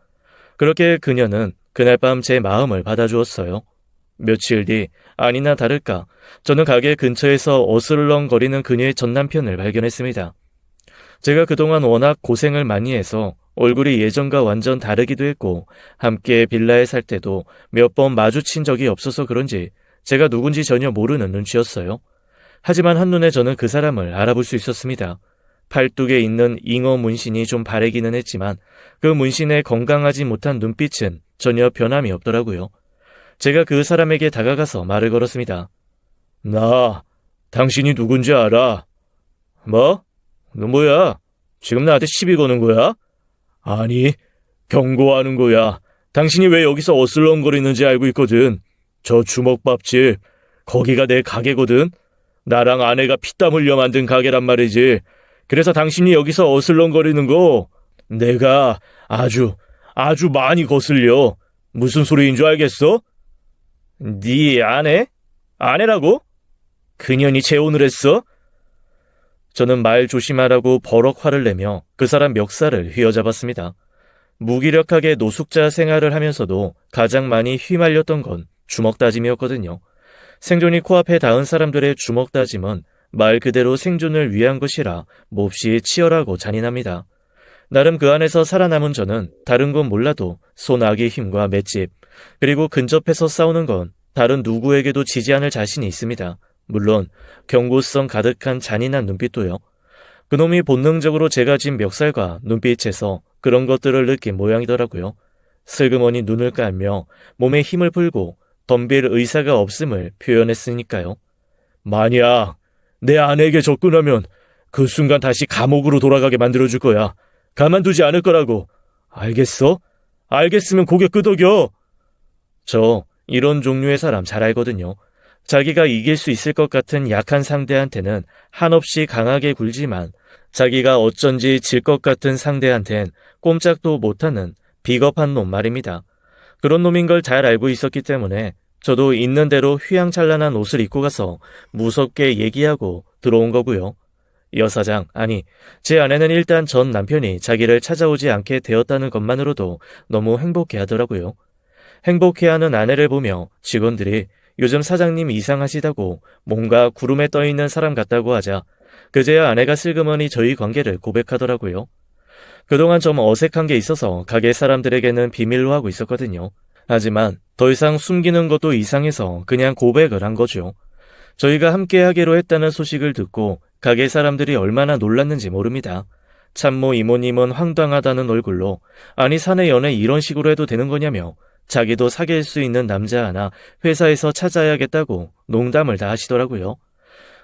그렇게 그녀는 그날 밤 제 마음을 받아주었어요. 며칠 뒤 아니나 다를까 저는 가게 근처에서 어슬렁거리는 그녀의 전남편을 발견했습니다. 제가 그동안 워낙 고생을 많이 해서 얼굴이 예전과 완전 다르기도 했고 함께 빌라에 살 때도 몇 번 마주친 적이 없어서 그런지 제가 누군지 전혀 모르는 눈치였어요. 하지만 한눈에 저는 그 사람을 알아볼 수 있었습니다. 팔뚝에 있는 잉어 문신이 좀 바래기는 했지만 그 문신의 건강하지 못한 눈빛은 전혀 변함이 없더라고요. 제가 그 사람에게 다가가서 말을 걸었습니다. 나 당신이 누군지 알아? 뭐? 너 뭐야? 지금 나한테 시비 거는 거야? 아니, 경고하는 거야. 당신이 왜 여기서 어슬렁거리는지 알고 있거든. 저 주먹밥집, 거기가 내 가게거든. 나랑 아내가 피땀 흘려 만든 가게란 말이지. 그래서 당신이 여기서 어슬렁거리는 거 내가 아주 많이 거슬려. 무슨 소리인 줄 알겠어? 네 아내? 아내라고? 그년이 재혼을 했어? 저는 말 조심하라고 버럭 화를 내며 그 사람 멱살을 휘어잡았습니다. 무기력하게 노숙자 생활을 하면서도 가장 많이 휘말렸던 건 주먹다짐이었거든요. 생존이 코앞에 닿은 사람들의 주먹다짐은 말 그대로 생존을 위한 것이라 몹시 치열하고 잔인합니다. 나름 그 안에서 살아남은 저는 다른 건 몰라도 소나기의 힘과 맷집, 그리고 근접해서 싸우는 건 다른 누구에게도 지지 않을 자신이 있습니다. 물론 경고성 가득한 잔인한 눈빛도요. 그놈이 본능적으로 제가 진 멱살과 눈빛에서 그런 것들을 느낀 모양이더라고요. 슬그머니 눈을 깔며 몸에 힘을 풀고 덤빌 의사가 없음을 표현했으니까요. 만약 내 아내에게 접근하면 그 순간 다시 감옥으로 돌아가게 만들어줄 거야. 가만두지 않을 거라고. 알겠어? 알겠으면 고개 끄덕여. 저 이런 종류의 사람 잘 알거든요. 자기가 이길 수 있을 것 같은 약한 상대한테는 한없이 강하게 굴지만 자기가 어쩐지 질 것 같은 상대한텐 꼼짝도 못하는 비겁한 놈 말입니다. 그런 놈인 걸 잘 알고 있었기 때문에 저도 있는 대로 휘황찬란한 옷을 입고 가서 무섭게 얘기하고 들어온 거고요. 여사장, 아니, 제 아내는 일단 전 남편이 자기를 찾아오지 않게 되었다는 것만으로도 너무 행복해 하더라고요. 행복해하는 아내를 보며 직원들이 요즘 사장님 이상하시다고 뭔가 구름에 떠있는 사람 같다고 하자 그제야 아내가 슬그머니 저희 관계를 고백하더라고요. 그동안 좀 어색한 게 있어서 가게 사람들에게는 비밀로 하고 있었거든요. 하지만 더 이상 숨기는 것도 이상해서 그냥 고백을 한 거죠. 저희가 함께 하기로 했다는 소식을 듣고 가게 사람들이 얼마나 놀랐는지 모릅니다. 참모 이모님은 황당하다는 얼굴로 아니 사내 연애 이런 식으로 해도 되는 거냐며 자기도 사귈 수 있는 남자 하나 회사에서 찾아야겠다고 농담을 다 하시더라고요.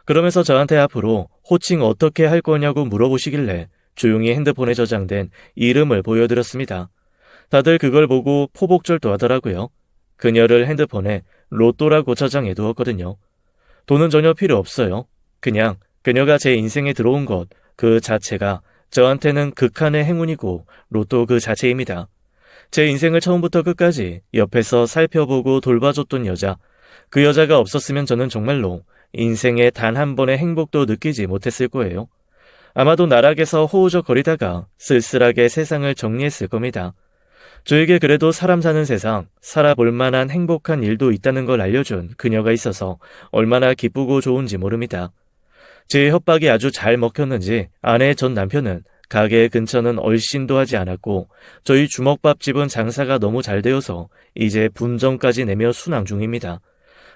그러면서 저한테 앞으로 호칭 어떻게 할 거냐고 물어보시길래 조용히 핸드폰에 저장된 이름을 보여드렸습니다. 다들 그걸 보고 포복절도 하더라고요. 그녀를 핸드폰에 로또라고 저장해 두었거든요. 돈은 전혀 필요 없어요. 그냥 그녀가 제 인생에 들어온 것 그 자체가 저한테는 극한의 행운이고 로또 그 자체입니다. 제 인생을 처음부터 끝까지 옆에서 살펴보고 돌봐줬던 여자, 그 여자가 없었으면 저는 정말로 인생에 단 한 번의 행복도 느끼지 못했을 거예요. 아마도 나락에서 호우적거리다가 쓸쓸하게 세상을 정리했을 겁니다. 저에게 그래도 사람 사는 세상, 살아볼 만한 행복한 일도 있다는 걸 알려준 그녀가 있어서 얼마나 기쁘고 좋은지 모릅니다. 제 협박이 아주 잘 먹혔는지 아내의 전 남편은 가게 근처는 얼씬도 하지 않았고 저희 주먹밥집은 장사가 너무 잘 되어서 이제 분정까지 내며 순항 중입니다.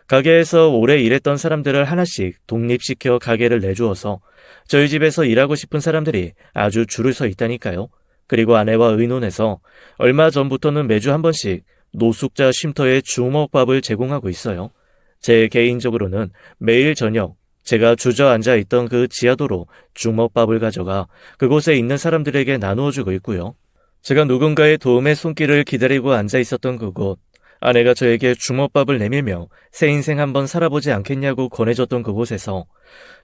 가게에서 오래 일했던 사람들을 하나씩 독립시켜 가게를 내주어서 저희 집에서 일하고 싶은 사람들이 아주 줄을 서 있다니까요. 그리고 아내와 의논해서 얼마 전부터는 매주 한 번씩 노숙자 쉼터에 주먹밥을 제공하고 있어요. 제 개인적으로는 매일 저녁 제가 주저앉아 있던 그 지하도로 주먹밥을 가져가 그곳에 있는 사람들에게 나누어주고 있고요. 제가 누군가의 도움의 손길을 기다리고 앉아 있었던 그곳, 아내가 저에게 주먹밥을 내밀며 새 인생 한번 살아보지 않겠냐고 권해줬던 그곳에서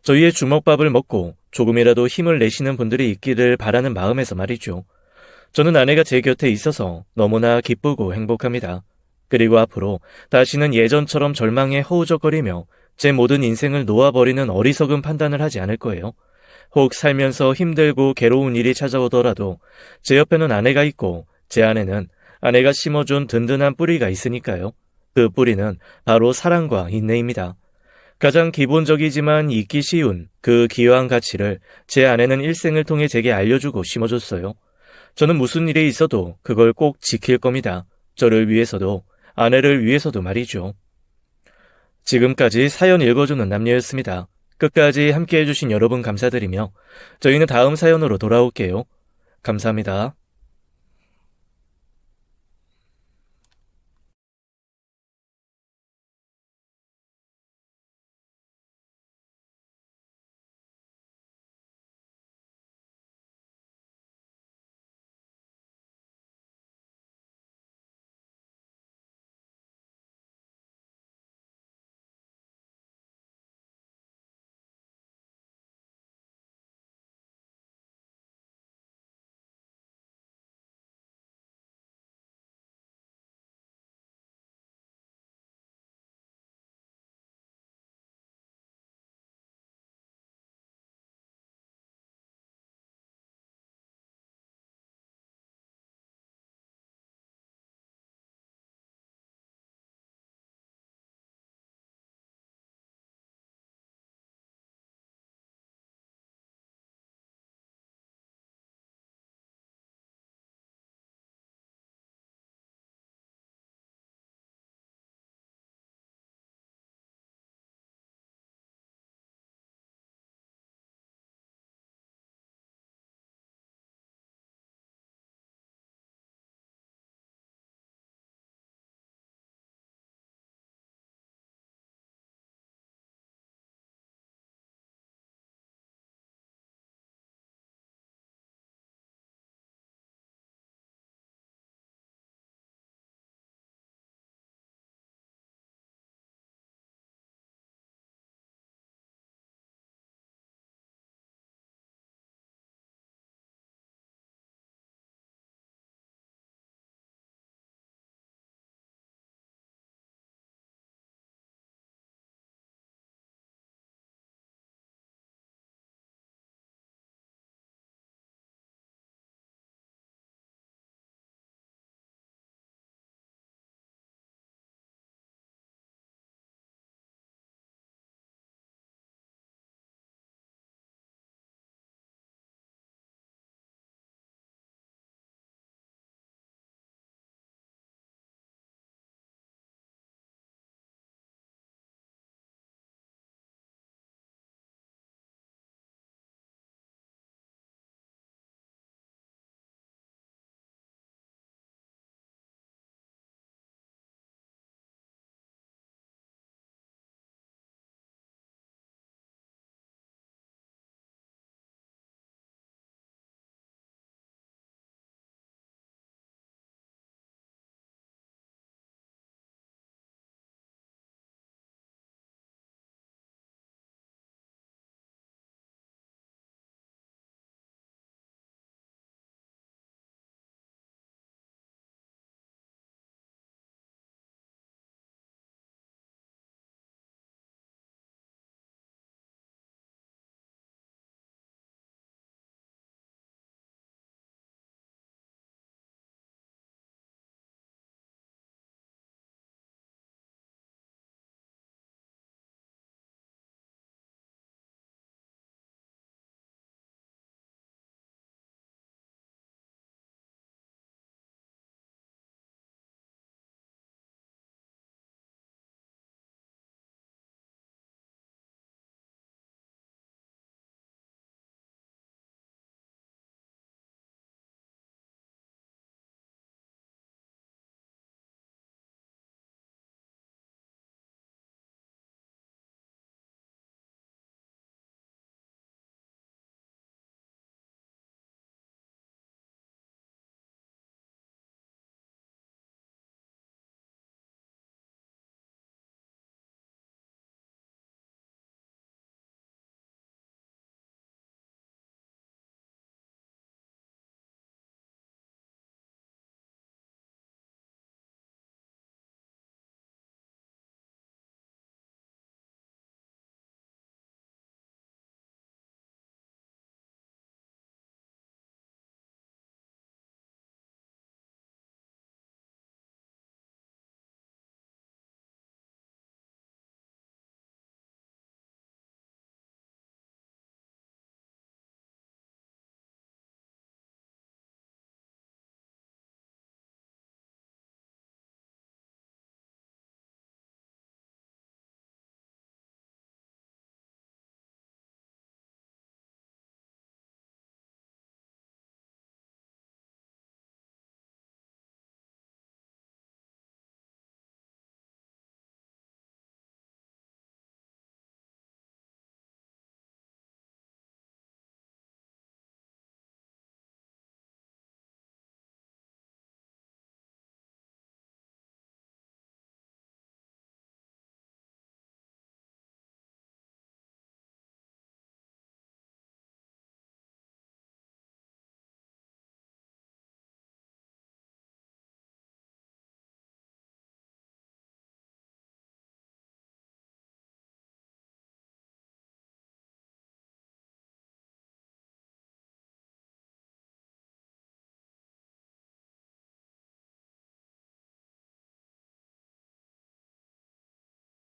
저희의 주먹밥을 먹고 조금이라도 힘을 내시는 분들이 있기를 바라는 마음에서 말이죠. 저는 아내가 제 곁에 있어서 너무나 기쁘고 행복합니다. 그리고 앞으로 다시는 예전처럼 절망에 허우적거리며 제 모든 인생을 놓아버리는 어리석은 판단을 하지 않을 거예요. 혹 살면서 힘들고 괴로운 일이 찾아오더라도 제 옆에는 아내가 있고 제 안에는 아내가 심어준 든든한 뿌리가 있으니까요. 그 뿌리는 바로 사랑과 인내입니다. 가장 기본적이지만 잊기 쉬운 그 귀한 가치를 제 아내는 일생을 통해 제게 알려주고 심어줬어요. 저는 무슨 일이 있어도 그걸 꼭 지킬 겁니다. 저를 위해서도 아내를 위해서도 말이죠. 지금까지 사연 읽어주는 남녀였습니다. 끝까지 함께해 주신 여러분 감사드리며 저희는 다음 사연으로 돌아올게요. 감사합니다.